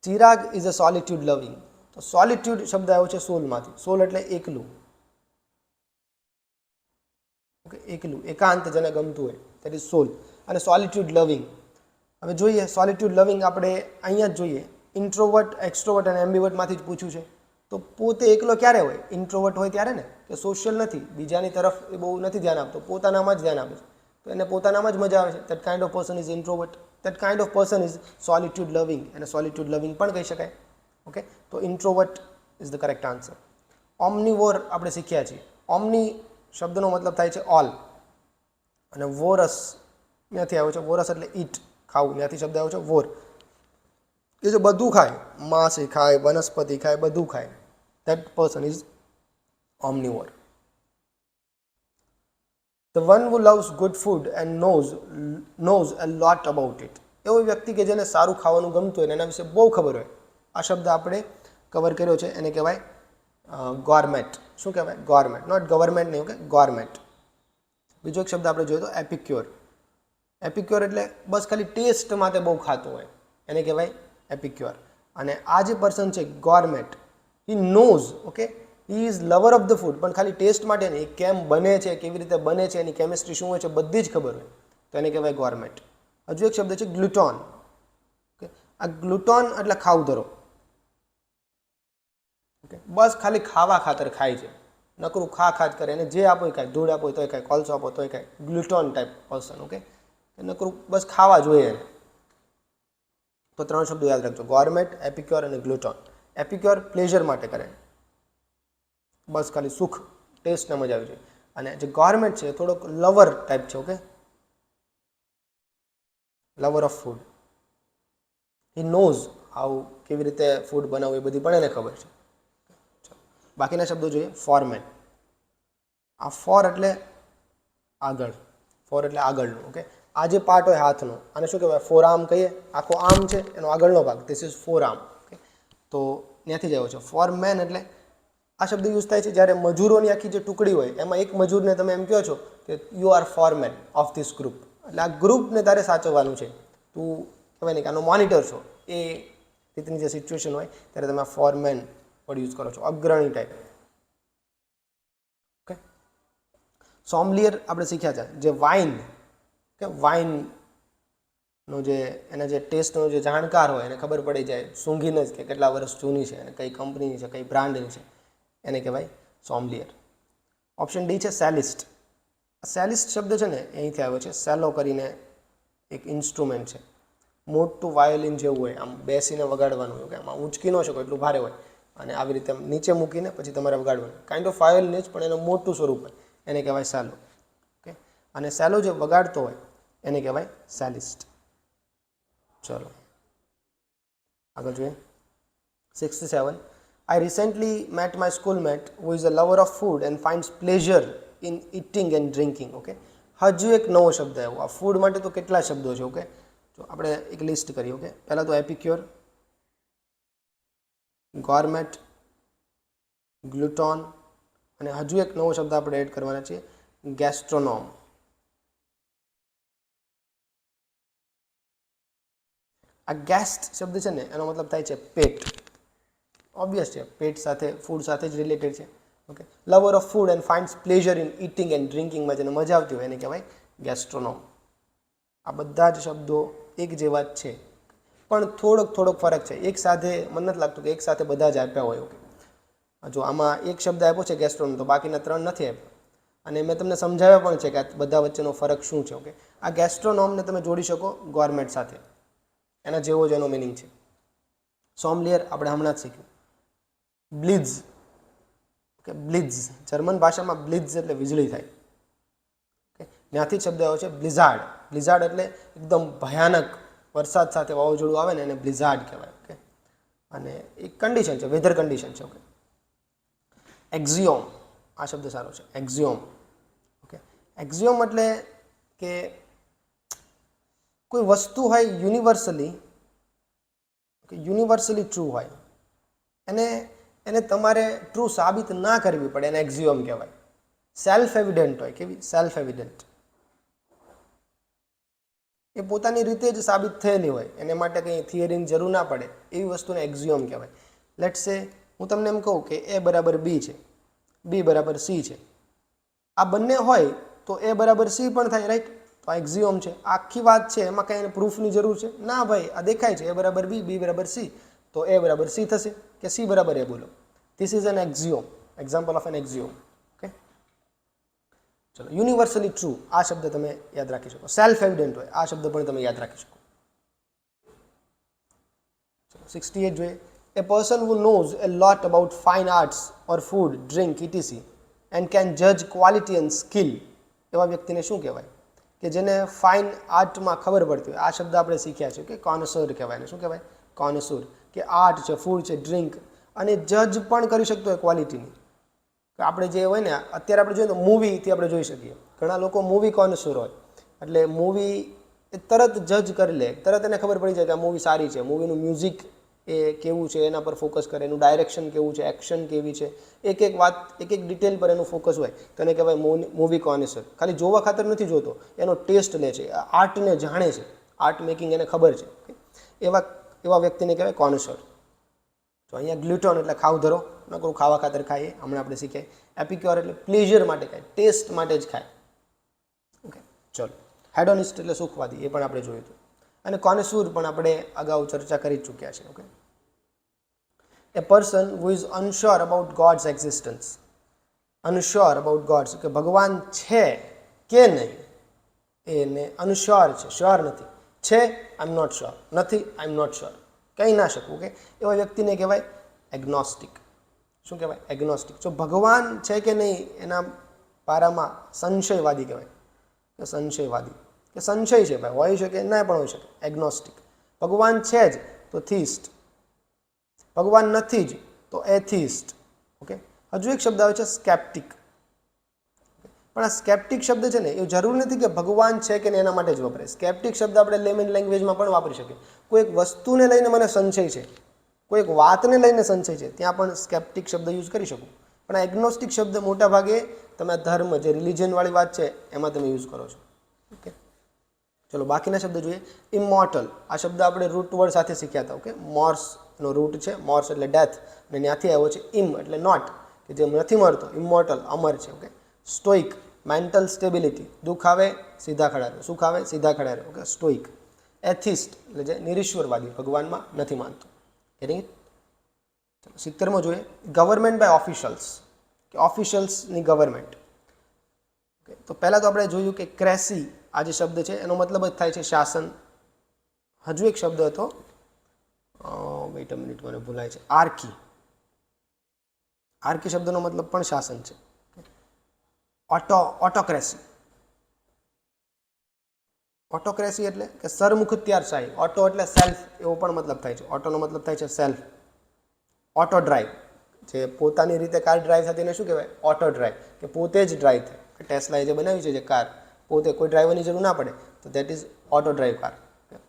ચિરાગ ઇઝ અ સોલિટ્યુડ લવિંગ. તો સોલિટ્યુડ શબ્દ આવ્યો છે સોલમાંથી. સોલ એટલે એકલું. ઓકે, એકલું, એકાંત જેને ગમતું હોય, દેટ ઇઝ સોલ. અને સોલિટ્યુડ લવિંગ. હવે જોઈએ, સોલિટ્યુડ લવિંગ આપણે અહીંયા જ જોઈએ. ઇન્ટ્રોવર્ટ, એક્સ્ટ્રોવર્ટ અને એમ્બીવર્ટમાંથી જ પૂછ્યું છે. તો પોતે એકલો ક્યારે હોય? ઇન્ટ્રોવર્ટ હોય ત્યારે ને, કે સોશિયલ નથી, બીજાની તરફ એ બહુ નથી ધ્યાન આપતો, પોતાનામાં જ ધ્યાન આપે છે, તો એને પોતાનામાં જ મજા આવે છે. That kind of person is introvert. That kind of person is solitude loving. એને સોલિટ્યુડ લવિંગ પણ કહી શકાય. ઓકે, તો introvert is the correct answer. Omnivore આપણે શીખ્યા છીએ. ઓમની શબ્દનો મતલબ થાય છે ઓલ, અને વોરસ ત્યાંથી આવ્યો છે. વોરસ એટલે ઈટ, ખાવું, ત્યાંથી શબ્દ આવ્યો છે વોર. કે જે બધું ખાય, માંસ ખાય, વનસ્પતિ ખાય, બધું ખાય, that person is omnivore. The one who loves good food and knows a lot about it. એવો વ્યક્તિ કે જેને સારું ખાવાનું ગમતું હોય ને એના વિશે બહુ ખબર હોય. આ શબ્દ આપણે કવર કર્યો છે, એને કહેવાય ગોર્મેટ. શું કહેવાય? ગોર્મેટ. નોટ ગવર્મેન્ટ નહીં, ઓકે, ગોર્મેટ. બીજો એક શબ્દ આપણે જોયો તો એપિક્યોર. એપિક્યોર એટલે બસ ખાલી ટેસ્ટ માટે બહુ ખાતું હોય, એને કહેવાય એપિક્યોર. અને આ જે પર્સન છે gourmet, he knows, okay, he is lover of the food, પણ ખાલી ટેસ્ટ માટે નહીં, કેમ બને છે, કેવી રીતે બને છે, એની કેમિસ્ટ્રી શું હોય છે, બધી જ ખબર હોય, તો એને કહેવાય ગોર્મેટ. હજુ એક શબ્દ છે ગ્લુટોન. ઓકે, આ ગ્લુટોન એટલે ખાવધરો. ઓકે, બસ ખાલી ખાવા ખાતર ખાય છે, નકરું ખા જ કરે, એને જે આપો એ ખાય, ધૂળ આપો તોય ખાય, કોલસો આપો તોય ખાય. ગ્લુટોન ટાઈપ પર્સન. ઓકે, નકરું બસ ખાવા જોઈએ એને. તો 3 શબ્દો યાદ રાખજો: ગોર્મેટ, એપિક્યોર અને ગ્લુટોન. એપિક્યોર પ્લેઝર માટે કરે, બસ ખાલી સુખ, ટેસ્ટને મજા આવી જોઈએ. અને જે ગોર્મેટ છે થોડોક લવર ટાઈપ છે. Okay, lover of food. He knows how, કેવી રીતે ફૂડ બનાવવું એ બધી પણ એને ખબર છે. બાકીના શબ્દો જોઈએ. ફોરમેન. આ ફોર એટલે આગળ, ફોર એટલે આગળનું. ઓકે, આ જે પાર્ટ હોય હાથનો, આને શું કહેવાય? ફોર આર્મ કહીએ. આખો આર્મ છે એનો આગળનો ભાગ, this is four arm. Okay, તો ત્યાંથી જ આવ્યો છે. ફોરમેન એટલે આ શબ્દ યુઝ થાય છે જ્યારે મજૂરોની આખી જે ટુકડી હોય એમાં એક મજૂરને તમે એમ કહો છો કે you R foreman of this group, એટલે આ ગ્રુપને તારે સાચવવાનું છે, તું કહેવાય ને કે આનો મોનિટર છો. એ રીતની જે સિચ્યુએશન હોય ત્યારે તમે ફોરમેન વર્ડ યુઝ કરો છો, અગ્રણી ટાઈપ. ઓકે, સોમ્બલિયર આપણે શીખ્યા છે, જે વાઇન, કે વાઇનનો જે એના જે ટેસ્ટનો જે જાણકાર હોય એને ખબર પડી જાય સૂંઘીને જ કે કેટલા વર્ષ જૂની છે અને કઈ કંપનીની છે, કઈ બ્રાન્ડની છે, એને કહેવાય સોમ્બલિયર. ઓપ્શન ડી છે સેલિસ્ટ. સેલિસ્ટ શબ્દ છે ને અહીંથી આવ્યો છે. સેલો કરીને એક ઇન્સ્ટ્રુમેન્ટ છે, મોટું વાયોલિન જેવું હોય, આમ બેસીને વગાડવાનું હોય, કે આમાં ઊંચકી ન શકો એટલું ભારે હોય, અને આવી રીતે નીચે મૂકીને પછી તમારે વગાડવાનું. કાઇન્ડ ઓફ વાયોલિન જ, પણ એનું મોટું સ્વરૂપ હોય, એને કહેવાય સેલો. ઓકે, અને સેલો જે વગાડતો હોય એને કહેવાય સેલિસ્ટ. ચલો આગળ જોઈએ. 67. I recently met my schoolmate who is a lover of food and finds pleasure in eating and drinking. Okay, હજુ એક નવો શબ્દ આવ્યો. આ ફૂડ માટે તો કેટલા શબ્દો છે. ઓકે, તો આપણે એક લિસ્ટ કરીએ. ઓકે, પહેલાં તો એપિક્યોર, ગોર્મેટ, ગ્લુટોન, અને હજુ એક નવો શબ્દ આપણે એડ કરવાના છે, ગેસ્ટ્રોનોમ. આ ગેસ્ટ શબ્દ છે ને એનો મતલબ થાય છે પેટ. ઓબ્વિયસ છે, પેટ સાથે, ફૂડ સાથે જ રિલેટેડ છે. Okay, lover of food and finds pleasure in eating and ડ્રિંકિંગમાં જેને મજા આવતી હોય એને કહેવાય ગેસ્ટ્રોનોમ. આ બધા જ શબ્દો એક જેવા જ છે, પણ થોડોક ફરક છે. એક સાથે મને નથી લાગતું કે એક સાથે બધા જ આપ્યા હોય. ઓકે, જો આમાં એક શબ્દ આપ્યો છે ગેસ્ટ્રોનોમ, તો બાકીના 3 નથી આપ્યા, અને મેં તમને સમજાવ્યા પણ છે કે આ બધા વચ્ચેનો ફરક શું છે. ઓકે, આ ગેસ્ટ્રોનોમને તમે જોડી શકો ગોર્મેટ સાથે, એના જેવો જ એનો મિનિંગ છે. સોમ્બલિયર આપણે હમણાં જ શીખ્યું. બ્લિઝ. ઓકે, બ્લિઝ જર્મન ભાષામાં બ્લિઝ એટલે વીજળી થાય. ઓકે, ત્યાંથી શબ્દ આવ્યો છે બ્લિઝાર્ડ. બ્લિઝાર્ડ એટલે એકદમ ભયાનક વરસાદ સાથે વાવાઝોડું આવે ને એને બ્લિઝાર્ડ કહેવાય. ઓકે, અને એક કન્ડિશન છે, વેધર કન્ડિશન છે. ઓકે, એક્ઝિયોમ. આ શબ્દ સારો છે, એક્ઝિયોમ. ઓકે, એક્ઝિયોમ એટલે કે કોઈ વસ્તુ હોય યુનિવર્સલી ટ્રુ હોય, એને તમારે ટ્રુ સાબિત ના કરવી પડે, એને એક્ઝિયોમ કહેવાય. સેલ્ફ એવિડન્ટ હોય. કેવી? સેલ્ફ એવિડન્ટ. એ પોતાની રીતે જ સાબિત થયેલી હોય, એને માટે કંઈ થિયરીની જરૂર ના પડે, એવી વસ્તુને એક્ઝિયોમ કહેવાય. લેટ્સ સે હું તમને એમ કહું કે A બરાબર B છે, B બરાબર C છે. આ બંને હોય તો A બરાબર C પણ થાય, રાઈટ? તો આ એક્ઝિયોમ છે. આખી વાત છે, એમાં કંઈ પ્રૂફની જરૂર છે ના ભાઈ. આ દેખાય છે A બરાબર B, B બરાબર C, તો A બરાબર C થશે કે C બરાબર A. બોલો, this is an axiom, example of an axiom. Okay, ચલો. યુનિવર્સલી ટ્રુ, આ શબ્દ તમે યાદ રાખી શકો. સેલ્ફ એવિડન્ટ હોય, આ શબ્દ પણ તમે યાદ રાખી શકો. ચલો 68 જોઈએ. A person who knows a lot about fine arts or food, drink, etc. and can judge quality and skill, એવા વ્યક્તિને શું કહેવાય? કે જેને ફાઇન આર્ટમાં ખબર પડતી હોય. આ શબ્દ આપણે શીખ્યા છે કે કોનસર કહેવાય. ને શું કહેવાય? કોનસુર, કે આર્ટ છે, ફૂડ છે, ડ્રિંક, અને જજ પણ કરી શકતો હોય ક્વોલિટીની. આપણે જે હોય ને અત્યારે આપણે જોઈએ તો મૂવીથી આપણે જોઈ શકીએ, ઘણા લોકો મૂવી કોનસુર હોય, એટલે મૂવી એ તરત જજ કરી લે, તરત એને ખબર પડી જાય કે આ મૂવી સારી છે. મૂવીનું મ્યુઝિક એ કેવું છે એના પર ફોકસ કરે, એનું ડાયરેક્શન કેવું છે, એક્શન કેવી છે, એક એક વાત, એક એક ડિટેલ પર એનું ફોકસ હોય, તો એને કહેવાય મૂવી કોનસર. ખાલી જોવા ખાતર નથી જોતો, એનો ટેસ્ટ લે છે, આર્ટને જાણે છે, આર્ટ મેકિંગ એને ખબર છે. એવા વ્યક્તિને કહેવાય કોનસર. તો અહીંયા ગ્લુટોન એટલે ખાવ ધરો, નકરું ખાવા ખાતર ખાઈએ, હમણાં આપણે શીખ્યા. એપિક્યોર એટલે પ્લેઝર માટે ખાય, ટેસ્ટ માટે જ ખાય. ઓકે, ચલો. હેડોનિસ્ટ એટલે સુખવાદી, એ પણ આપણે જોયું હતું. અને કોનસુર પણ આપણે અગાઉ ચર્ચા કરી ચૂક્યા છે. Okay, A person who is અનશ્યોર about gods existence. અનશ્યોર about gods, કે ભગવાન છે કે નહીં એને અનશ્યોર છે, શ્યોર નથી. છે આઈ એમ નોટ શ્યોર, નથી આઈ એમ નોટ શ્યોર, કહી ના શકવું. કે એવા વ્યક્તિને કહેવાય એગ્નોસ્ટિક. શું કહેવાય? એગ્નોસ્ટિક. જો ભગવાન છે કે નહીં એના પારામાં સંશયવાદી કહેવાય, કે સંશયવાદી, કે સંશય છે ભાઈ, હોઈ શકે ના પણ હોઈ શકે, એગ્નોસ્ટિક. ભગવાન છે જ તો થિસ્ટ, ભગવાન નથી જ તો એથિસ્ટ. ઓકે, હજુ એક શબ્દ આવે છે સ્કેપ્ટિક. પણ આ સ્કેપ્ટિક શબ્દ છે ને એ જરૂર નથી કે ભગવાન છે કે નહીં એના માટે જ વપરાય. સ્કેપ્ટિક શબ્દ આપણે લેમન લેંગ્વેજમાં પણ વાપરી શકીએ. કોઈ એક વસ્તુને લઈને મને સંશય છે, કોઈ એક વાતને લઈને સંશય છે, ત્યાં પણ સ્કેપ્ટિક શબ્દ યુઝ કરી શકું. પણ આ એગ્નોસ્ટિક શબ્દ મોટા ભાગે તમે ધર્મ, જે રિલિજનવાળી વાત છે એમાં તમે યુઝ કરો છો. ઓકે, ચલો બાકીના શબ્દ જોઈએ. ઇમોર્ટલ, આ શબ્દ આપણે રૂટ વર્ડ સાથે શીખ્યા હતા. ઓકે, મોર્સનો રૂટ છે, મોર્સ એટલે ડેથ, અને ત્યાંથી આવ્યો છે ઇમ એટલે નોટ, કે જે નથી મળતો. ઇમોર્ટલ અમર છે. ઓકે, સ્ટોઇક મેન્ટલ સ્ટેબિલિટી, દુઃખ આવે સીધા ખડા રહે, સુખ આવે સીધા ખડા રહે. ઓકે, સ્ટોઇક. એથિસ્ટ એટલે જે નિરીશ્વરવાદી, ભગવાનમાં નથી માનતો. એની 70મો જોઈએ. ગવર્મેન્ટ બાય ઓફિશિયલ્સ, કે ઓફિશિયલ્સની ગવર્મેન્ટ. ઓકે, તો પહેલાં તો આપણે જોયું કે ક્રેસી, આ જે શબ્દ છે એનો મતલબ જ થાય છે શાસન. હજુ એક શબ્દ હતો, વેઇટ અ મિનિટ, મને ભૂલાય છે, આર્કી. આર્કી શબ્દનો મતલબ પણ શાસન છે. ઓટોક્રેસી. ઓટોક્રેસી એટલે કે સરમુખત્યારશાહી. ઓટો એટલે સેલ્ફ, એવો પણ મતલબ થાય છે. ઓટોનો મતલબ થાય છે સેલ્ફ. ઓટો ડ્રાઈવ, જે પોતાની રીતે કાર ડ્રાઈવ થતી એને શું કહેવાય? ઓટો ડ્રાઈવ, કે પોતે જ ડ્રાઈવ થાય. ટેસ્લાએ જે બનાવી છે જે કાર, પોતે કોઈ ડ્રાઈવરની જરૂર ના પડે, તો that is auto drive car,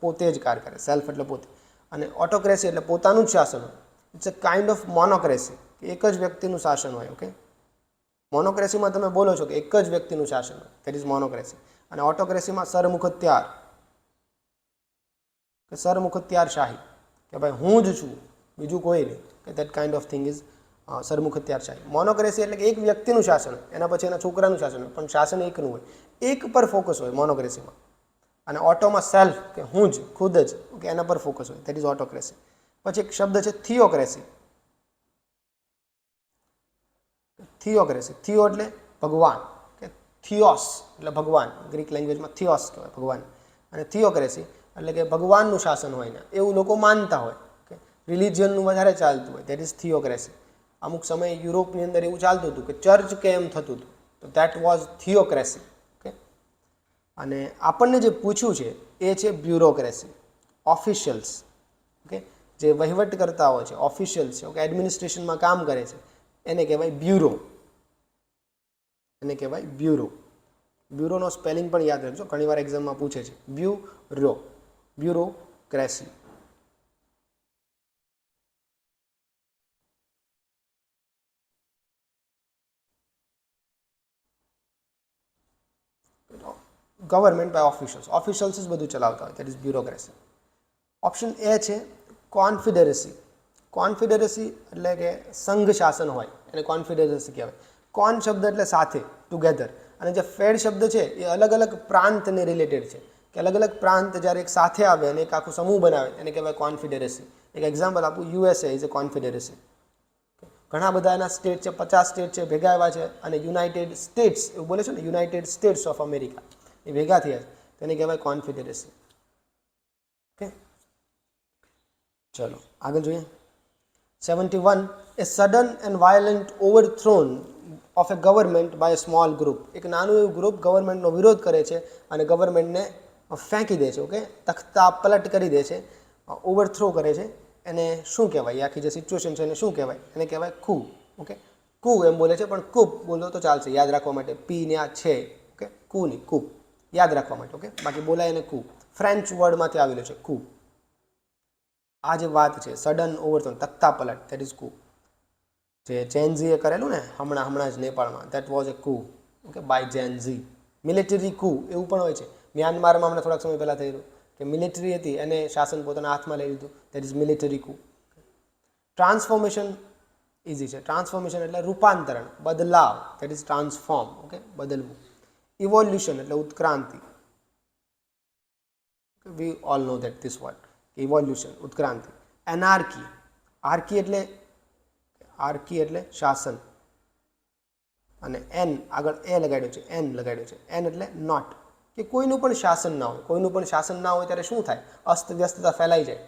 પોતે જ કાર કરે. સેલ્ફ એટલે પોતે. અને ઓટોક્રેસી એટલે પોતાનું જ શાસન હોય. ઇટ્સ અ કાઇન્ડ ઓફ મોનોક્રેસી, કે એક જ વ્યક્તિનું શાસન હોય. ઓકે, મોનોક્રેસીમાં તમે બોલો છો કે એક જ વ્યક્તિનું શાસન હોય, દેટ ઇઝ મોનોક્રેસી. અને ઓટોક્રેસીમાં સરમુખત્યાર, કે સરમુખત્યાર શાહી, કે ભાઈ હું જ છું બીજું કોઈ નહીં, કે that kind of thing is સરમુખત્યાર શાહી. મોનોક્રેસી એટલે કે એક વ્યક્તિનું શાસન હોય, એના પછી એના છોકરાનું શાસન હોય, પણ શાસન એકનું હોય, એક પર ફોકસ હોય મોનોક્રેસીમાં. અને ઓટોમાં સેલ્ફ, કે હું જ, ખુદ જ, કે એના પર ફોકસ હોય, દેટ ઇઝ ઓટોક્રેસી. પછી એક શબ્દ છે થિયોક્રેસી. થિયોક્રેસી, થિયો એટલે ભગવાન, કે થિયોસ એટલે ભગવાન, ગ્રીક લેંગ્વેજમાં થિયોસ કહેવાય ભગવાન. અને થિયોક્રેસી એટલે કે ભગવાનનું શાસન હોય ને એવું લોકો માનતા હોય, કે રિલિજનનું વધારે ચાલતું હોય, દેટ ઇઝ થિયોક્રેસી. અમુક સમયે યુરોપની અંદર એવું ચાલતું હતું કે ચર્ચ કે એમ થતું હતું, તો દેટ વોઝ થિયોક્રેસી. ઓકે, અને આપણને જે પૂછ્યું છે એ છે બ્યુરોક્રેસી, ઓફિશિયલ્સ. ઓકે, જે વહીવટકર્તાઓ છે, ઓફિશિયલ્સ છે, ઓકે, એડમિનિસ્ટ્રેશનમાં કામ કરે છે, એને કહેવાય બ્યુરો. એને કહેવાય બ્યુરો. બ્યુરોનો સ્પેલિંગ પણ યાદ રાખજો, ઘણી વાર એક્ઝામમાં પૂછે છે. Bureau, bureaucracy. Government by officials, officials જ બધું ચલાવતા હોય, દેટ ઇઝ બ્યુરોક્રેસી. ઓપ્શન એ છે કોન્ફિડરસી. કોન્ફિડરસી એટલે કે સંઘ શાસન હોય એને કોન્ફિડરસી કહેવાય. કોન શબ્દ એટલે સાથે, ટુગેધર, અને જે ફેડ શબ્દ છે એ અલગ અલગ પ્રાંતને રિલેટેડ છે, કે અલગ અલગ પ્રાંત જ્યારે એક સાથે આવે અને એક આખું સમૂહ બનાવે એને કહેવાય કોન્ફિડરસી. એક એક્ઝામ્પલ આપું, યુએસએ ઇઝ અ કોન્ફિડરસી. ઘણા બધા એના સ્ટેટ છે, 50 સ્ટેટ છે, ભેગા આવ્યા છે, અને યુનાઇટેડ સ્ટેટ્સ એવું બોલે છે ને, યુનાઇટેડ સ્ટેટ્સ ઓફ અમેરિકા, એ ભેગા થયા છે, તેને કહેવાય કોન્ફિડરસી. ઓકે, ચલો આગળ જોઈએ. 71, a sudden and violent overthrown of a government by a small group. એક નાનું એવું ગ્રુપ ગવર્મેન્ટનો વિરોધ કરે છે અને ગવર્મેન્ટને ફેંકી દે છે. ઓકે, તખ્તા પલટ કરી દે છે ઓવરથ્રો કરે છે એને શું કહેવાય? આખી જે સિચ્યુએશન છે એને શું કહેવાય? એને કહેવાય કૂ. ઓકે, કૂ એમ બોલે છે, પણ કૂપ બોલો તો ચાલશે યાદ રાખવા માટે. પી ને આ છે, ઓકે, કૂ નહીં, કૂપ યાદ રાખવા માટે. ઓકે, બાકી બોલાય એને કૂ. ફ્રેન્ચ વર્ડમાંથી આવેલો છે કૂ. આ જે વાત છે સડન ઓવરથ્રો, તખ્તા પલટ, દેટ ઇઝ કૂ. જે ચેનઝીએ કરેલું ને હમણાં જ નેપાળમાં, that was a coup. Okay, by Gen Z. Military coup એવું પણ હોય છે. મ્યાનમારમાં હમણાં થોડાક સમય પહેલાં થયેલું કે મિલિટરી હતી એને શાસન પોતાના હાથમાં લઈ લીધું, that is military coup. Transformation easy છે. ટ્રાન્સફોર્મેશન એટલે રૂપાંતરણ, બદલાવ, દેટ ઇઝ ટ્રાન્સફોર્મ. ઓકે, બદલવું. ઇવોલ્યુશન એટલે ઉત્ક્રાંતિ. We all know that this word, evolution, ઉત્ક્રાંતિ. એનાર્કી, આર્કી એટલે શાસન, અને એન આગળ એ લગાડ્યો છે, એન લગાડ્યો છે. એન એટલે નોટ, કે કોઈનું પણ શાસન ના હોય. કોઈનું પણ શાસન ના હોય ત્યારે શું થાય? અસ્તવ્યસ્તતા ફેલાઈ જાય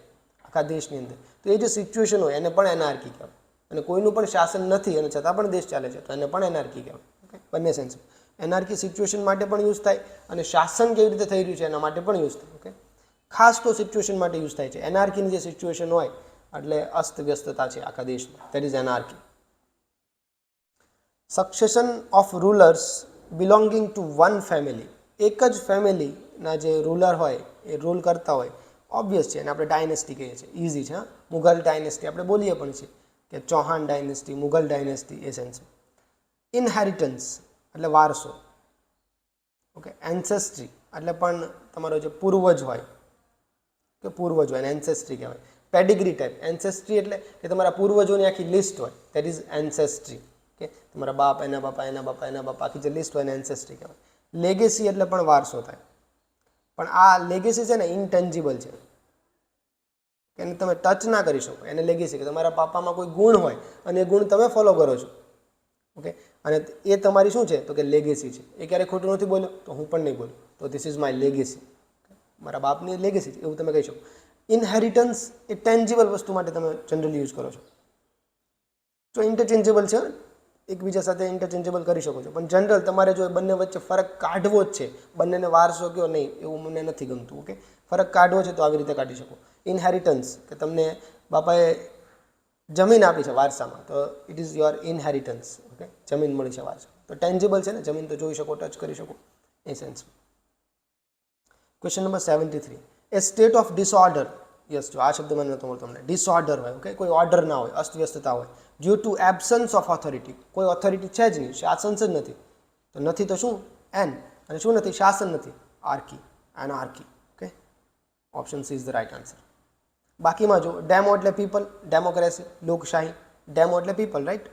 આખા દેશની અંદર. તો એ જે સિચ્યુએશન હોય એને પણ એનાર્કી કહેવાય. અને કોઈનું પણ શાસન નથી અને છતાં પણ દેશ ચાલે છે તો એને પણ એનાર્કી કહેવાય. ઓકે, બંને સેન્સ. એનાર્કી સિચ્યુએશન માટે પણ યુઝ થાય અને શાસન કેવી રીતે થઈ રહ્યું છે એના માટે પણ યુઝ થાય. ઓકે, ખાસ તો સિચ્યુએશન માટે યુઝ થાય છે. એનાર્કીની જે સિચ્યુએશન હોય એટલે અસ્તવ્યસ્તતા છે આખા દેશમાં, that is anarchy. Succession of rulers belonging to one family. એક જ ફેમિલીના જે રૂલર હોય એ રૂલ કરતા હોય, ઓબ્વિયસ છે, અને આપણે ડાયનેસ્ટી કહીએ છીએ. ઇઝી છે. મુઘલ ડાયનેસ્ટી આપણે બોલીએ પણ છીએ કે ચૌહાણ ડાયનેસ્ટી, મુઘલ ડાયનેસ્ટી, એ સેન્સ. ઇનહેરિટન્સ એટલે વારસો. ઓકે, એન્સેસ્ટ્રી એટલે પણ તમારો જે પૂર્વજ હોય કે પૂર્વજ હોય એને એન્સેસ્ટ્રી કહેવાય. Pedigree type. એન્સેસ્ટ્રી એટલે કે તમારા પૂર્વજોની આખી લિસ્ટ હોય, દેટ ઇઝ એન્સેસ્ટ્રી. કે તમારા બાપ, એના બાપા, એના બાપા, એના બાપા, આખી જે લિસ્ટ હોય એને એન્સેસ્ટ્રી કહેવાય. લેગેસી એટલે પણ વારસો થાય. પણ આ લેગેસી છે ને ઇન્ટેન્જિબલ છે, એને તમે ટચ ના કરી શકો. એને લેગેસી કે તમારા પાપામાં કોઈ ગુણ હોય અને એ ગુણ તમે ફોલો કરો છો. ઓકે, અને એ તમારી શું છે તો કે લેગેસી છે. એ ક્યારેય ખોટું નથી બોલ્યો તો હું પણ નહીં બોલું, તો ધીસ ઇઝ માય લેગેસી. મારા બાપની લેગેસી છે એવું તમે કહી શકો. ઇનહેરિટન્સ એ ટેન્જિબલ વસ્તુ માટે તમે જનરલી યુઝ કરો છો. તો ઇન્ટરચેન્જેબલ છે, એકબીજા સાથે ઇન્ટરચેન્જેબલ કરી શકો છો. પણ જનરલ તમારે જો બંને વચ્ચે ફરક કાઢવો જ છે, બંનેને વારસો કયો નહીં એવું મને નથી ગમતું. ઓકે, ફરક કાઢવો છે તો આવી રીતે કાઢી શકો. ઇનહેરિટન્સ કે તમને બાપાએ જમીન આપી છે વારસામાં, તો it is your inheritance. Okay, જમીન મળી છે વારસા, તો ટેન્જિબલ છે ને, જમીન તો જોઈ શકો, ટચ કરી શકો, એ સેન્સમાં. Question number 73. A state of disorder. Yes, જો આ શબ્દ મને નહોતો મળતો તમને. ડિસઓર્ડર હોય, ઓકે, કોઈ ઓર્ડર ના હોય, અસ્તવ્યસ્તતા હોય, due to absence of authority. કોઈ ઓથોરિટી છે જ નહીં, શાસન જ નથી. તો નથી તો શું? એન. અને શું નથી? શાસન નથી, archy, anarchy. Okay, option C is the right answer. બાકીમાં જો ડેમો એટલે પીપલ, ડેમોક્રેસી, લોકશાહી. ડેમો એટલે પીપલ, રાઈટ.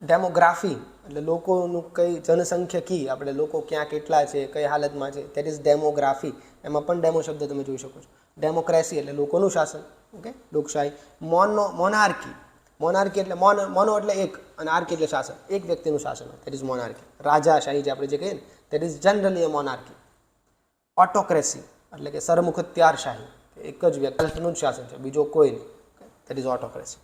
ડેમોગ્રાફી એટલે લોકોનું કઈ જનસંખ્યકી, આપણે લોકો ક્યાં કેટલા છે, કઈ હાલતમાં છે, દેટ ઇઝ ડેમોગ્રાફી. એમાં પણ ડેમો શબ્દ તમે જોઈ શકો છો. ડેમોક્રેસી એટલે લોકોનું શાસન. ઓકે, લોકશાહી. મોનાર્કી. મોનાર્કી એટલે મોનો એટલે એક અને આર્કી એટલે શાસન, એક વ્યક્તિનું શાસન હોય, દેટ ઇઝ મોનાર્કી. રાજાશાહી જે આપણે જે કહીએ ને, દેટ ઇઝ જનરલી એ મોનાર્કી. ઓટોક્રેસી એટલે કે સરમુખત્યારશાહી, એક જ વ્યક્તિનું શાસન છે, બીજો કોઈ નહીં, દેટ ઇઝ ઓટોક્રેસી.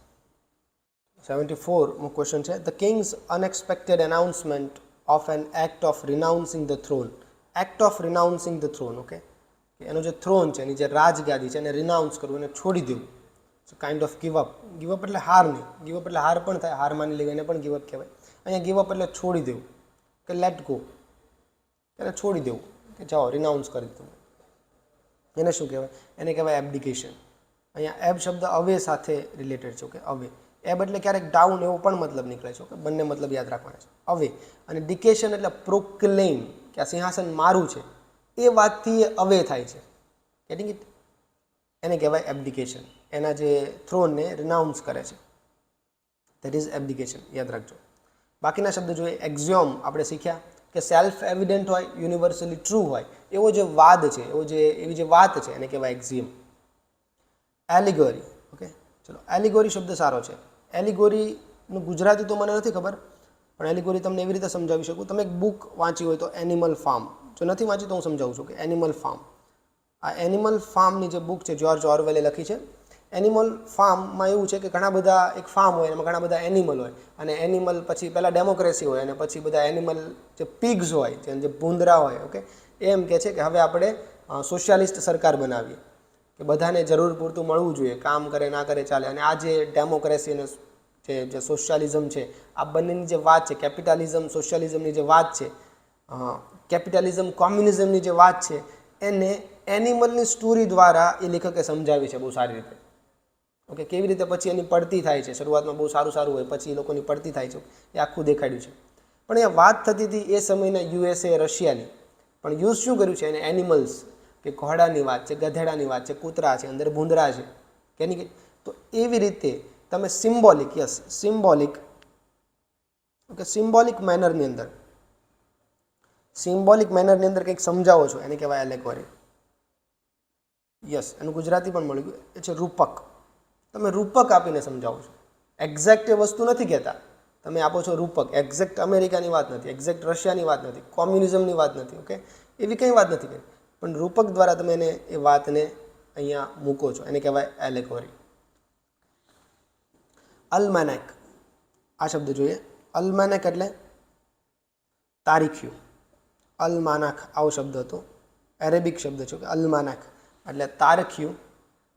74મો ક્વેશ્ચન છે. The king's unexpected announcement of an act of renouncing the throne. Act of renouncing the throne. Okay, એનો જે થ્રોન છે, એની જે રાજગાદી છે એને રિનાઉન્સ કરવું, એને છોડી દેવું. Kind of give up. ગીવઅપ એટલે હાર નહીં, ગીવઅપ એટલે હાર પણ થાય, હાર માની લેવી એને પણ ગીવઅપ કહેવાય. અહીંયા ગીવઅપ એટલે છોડી દેવું, કે લેટ ગો, એને છોડી દેવું, કે જાઓ, રિનાઉન્સ કરી દીધું. એને શું કહેવાય? એને કહેવાય એબ્ડિકેશન. અહીંયા એબ શબ્દ અવે સાથે રિલેટેડ છે. ઓકે, અવે. એબ એટલે ક્યારેક ડાઉન એવો પણ મતલબ નીકળે છે. ઓકે, બંને મતલબ યાદ રાખવાના છે. અવે. અને ડિકેશન એટલે પ્રોક્લેમ, કે આ સિંહાસન મારું છે, એ વાતથી એ અવે થાય છે. Getting it? એને કહેવાય એબ્ડિકેશન. એના જે થ્રોનને રિનાઉન્સ કરે છે, દેટ ઇઝ એબ્ડિકેશન. યાદ રાખજો. બાકીના શબ્દ જોઈએ. એક્ઝિયોમ આપણે શીખ્યા કે સેલ્ફ એવિડન્ટ હોય, યુનિવર્સલી ટ્રુ હોય, એવો જે વાદ છે, એવી જે વાત છે એને કહેવાય એક્ઝિયોમ. એલિગોરી. ઓકે, ચલો, એલિગોરી શબ્દ સારો છે. એલિગોરીનું ગુજરાતી તો મને નથી ખબર, પણ એલિગોરી તમને એવી રીતે સમજાવી શકું. તમે એક બુક વાંચી હોય તો એનિમલ ફાર્મ, જો નથી વાંચી તો હું સમજાવું છું કે એનિમલ ફાર્મ. આ એનિમલ ફાર્મની જે બુક છે, જ્યોર્જ ઓરવેલે લખી છે. એનિમલ ફાર્મમાં એવું છે કે ઘણા બધા, એક ફાર્મ હોય એમાં ઘણા બધા એનિમલ હોય, અને એનિમલ પછી પહેલાં ડેમોક્રેસી હોય, અને પછી બધા એનિમલ જે પિગ્સ હોય, જે ભૂંદરા હોય, ઓકે, એમ કહે છે કે હવે આપણે સોશિયાલિસ્ટ સરકાર બનાવીએ કે બધાને જરૂર પૂરતું મળવું જોઈએ, કામ કરે ના કરે ચાલે. અને આ જે ડેમોક્રેસી અને જે સોશિયાલિઝમ છે, આ બંનેની જે વાત છે, કેપિટલિઝમ સોશિયાલિઝમની જે વાત છે, કેપિટલિઝમ કોમ્યુનિઝમની જે વાત છે, એને એનિમલની સ્ટોરી દ્વારા એ લેખકે સમજાવી છે બહુ સારી રીતે. ઓકે, કેવી રીતે પછી એની પડતી થાય છે, શરૂઆતમાં બહુ સારું સારું હોય, પછી એ લોકોની પડતી થાય છે, એ આખું દેખાડ્યું છે. પણ એ વાત થતી હતી એ સમયના USA રશિયાની, પણ યુઝ શું કર્યું છે એને? એનિમલ્સ, કે ઘોડાની વાત છે, ગધેડાની વાત છે, કૂતરા છે, અંદર ભૂંદરા છે, કેની. તો એવી રીતે તમે symbolic, yes symbolic, okay, symbolic મેનરની અંદર કંઈક સમજાવો છો, એને કહેવાય એલેગોરી. યસ, એનું ગુજરાતી પણ મળી ગયું, એ છે રૂપક. તમે રૂપક આપીને સમજાવો છો. એક્ઝેક્ટ એ વસ્તુ નથી કહેતા, તમે આપો છો રૂપક. એક્ઝેક્ટ અમેરિકાની વાત નથી, એક્ઝેક્ટ રશિયાની વાત નથી, કોમ્યુનિઝમની વાત નથી, ઓકે, એવી કંઈ વાત નથી કરી, પણ રૂપક દ્વારા તમે એને એ વાતને અહીંયા મૂકો છો, એને કહેવાય એલેગોરી. અલ્મેનેક, આ શબ્દ જોઈએ. અલ્મેનેક એટલે તારીખ્યું. અલમાનાખ આવો શબ્દ હતો, એરેબિક શબ્દ છે. અલમાનાખ એટલે તારખ્યું.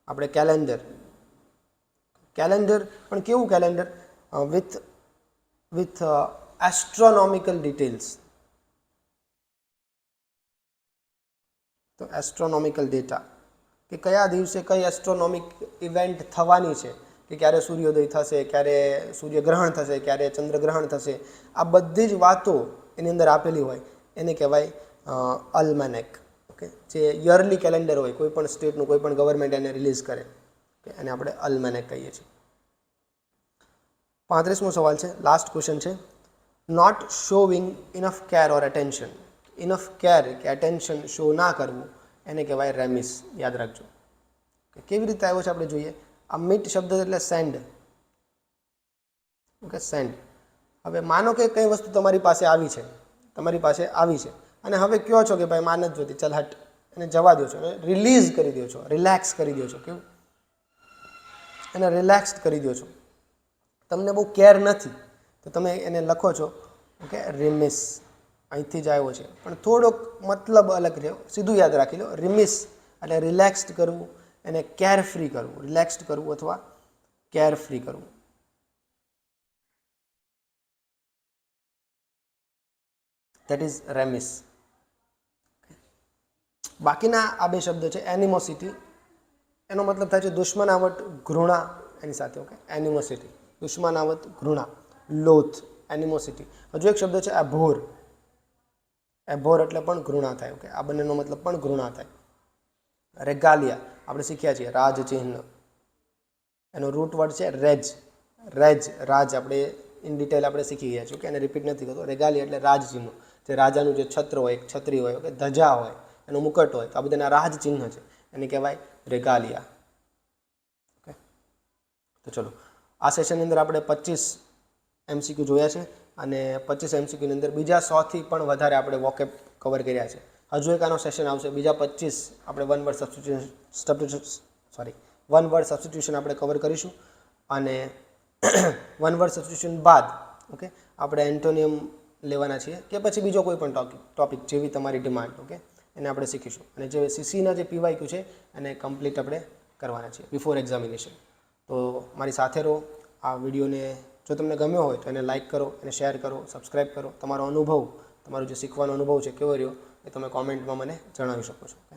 આપણે કેલેન્ડર, કેલેન્ડર પણ કેવું કેલેન્ડર? With astronomical details. તો એસ્ટ્રોનોમિકલ ડેટા, કે કયા દિવસે કઈ એસ્ટ્રોનોમિક ઇવેન્ટ થવાની છે, કે ક્યારે સૂર્યોદય થશે, ક્યારે સૂર્યગ્રહણ થશે, ક્યારે ચંદ્રગ્રહણ થશે, આ બધી જ વાતો એની અંદર આપેલી હોય, એને કહેવાય અલ્મેનેક. ઓકે, જે યરલી કેલેન્ડર હોય, કોઈ પણ સ્ટેટનું, કોઈ પણ ગવર્મેન્ટ એને રિલીઝ કરે, એને આપણે અલ્મેનેક કહીએ છીએ. 35મો સવાલ છે, લાસ્ટ ક્વેશ્ચન છે. Not showing enough care or attention. Enough care કે અટેન્શન શો ના કરવું, એને કહેવાય રેમિસ. યાદ રાખજો. કેવી રીતે આવ્યો છે આપણે જોઈએ. આ મીટ શબ્દ એટલે સેન્ડ. Okay, send. હવે માનો કે કઈ વસ્તુ તમારી પાસે આવી છે, અને હવે કહો છો કે ભાઈ માન જ જોતી, ચાલ હટ, એને જવા દો છો, રિલીઝ કરી દો છો, રિલેક્સ કરી દો છો. કેવું? એને રિલેક્સ કરી દો છો. તમને બહુ કેર નથી તો તમે એને લખો છો, ઓકે, રિમિસ. અહીંથી જ આવ્યો છે, પણ થોડોક મતલબ અલગ રહ્યો, સીધું યાદ રાખી લો. રિમિસ એટલે રિલેક્સ્ડ કરવું, એને કેર ફ્રી કરવું, રિલેક્સ્ડ કરવું અથવા કેર ફ્રી કરવું. That is remiss. બાકીના આ બે શબ્દો છે. એનિમોસિટી, એનો મતલબ થાય છે દુશ્મનાવટ, ઘૃણા એની સાથે. ઓકે, એનિમોસિટી, દુશ્મનાવટ, ઘૃણા. લોથ, એનિમોસિટી. હજુ એક શબ્દ છે એભોર. એભોર એટલે પણ ઘૃણા થાય. ઓકે, આ બંનેનો મતલબ પણ ઘૃણા થાય. રેગાલિયા આપણે શીખ્યા છીએ, રાજચિહ્ન. એનો રૂટ વર્ડ છે રેજ. રાજ આપણે ઇન ડિટેલ આપણે શીખી ગયા છીએ. ઓકે, એને રિપીટ નથી કરતો. રેગાલિયા એટલે રાજચિહ્ન, જે રાજાનું જે છત્ર હોય, છત્રી હોય, ઓકે, ધજા હોય, એનો મુકટ હોય, તો આ બધાના રાજ ચિહ્ન છે, એને કહેવાય રેગાલિયા. ઓકે, તો ચલો, આ સેશનની અંદર આપણે 25 MCQ જોયા છે, અને 25 MCQની અંદર બીજા 100થી પણ વધારે આપણે વોકેબ કવર કર્યા છે. હજુ એક આનો સેશન આવશે, બીજા 25 આપણે વન વર્ડ સબસ્ટિટ્યુશન આપણે કવર કરીશું. અને વન વર્ડ સબસ્ટિટ્યુશન બાદ, ઓકે, આપણે એન્ટોનિયમ લેવાના છીએ, કે પછી બીજો કોઈ પણ ટોપિક જેવી તમારી ડિમાન્ડ. ઓકે, એને આપણે શીખીશું. અને જે CCના જે PYQ છે એને કમ્પ્લીટ આપણે કરવાના છીએ બિફોર એક્ઝામિનેશન. તો મારી સાથે રહો. આ વિડીયોને જો તમને ગમ્યો હોય તો એને લાઇક કરો, એને શેર કરો, સબસ્ક્રાઈબ કરો. તમારો અનુભવ, તમારો જે શીખવાનો અનુભવ છે કેવો રહ્યો એ તમે કોમેન્ટમાં મને જણાવી શકો છો. ઓકે,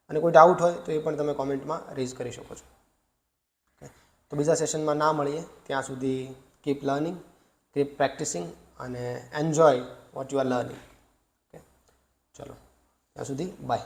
અને કોઈ ડાઉટ હોય તો એ પણ તમે કોમેન્ટમાં રેઝ કરી શકો છો. ઓકે, તો બીજા સેશનમાં ના મળીએ ત્યાં સુધી કીપ લર્નિંગ, કીપ પ્રેક્ટિસિંગ, અને enjoy what you are learning. Okay, ચલો, ત્યાં સુધી બાય.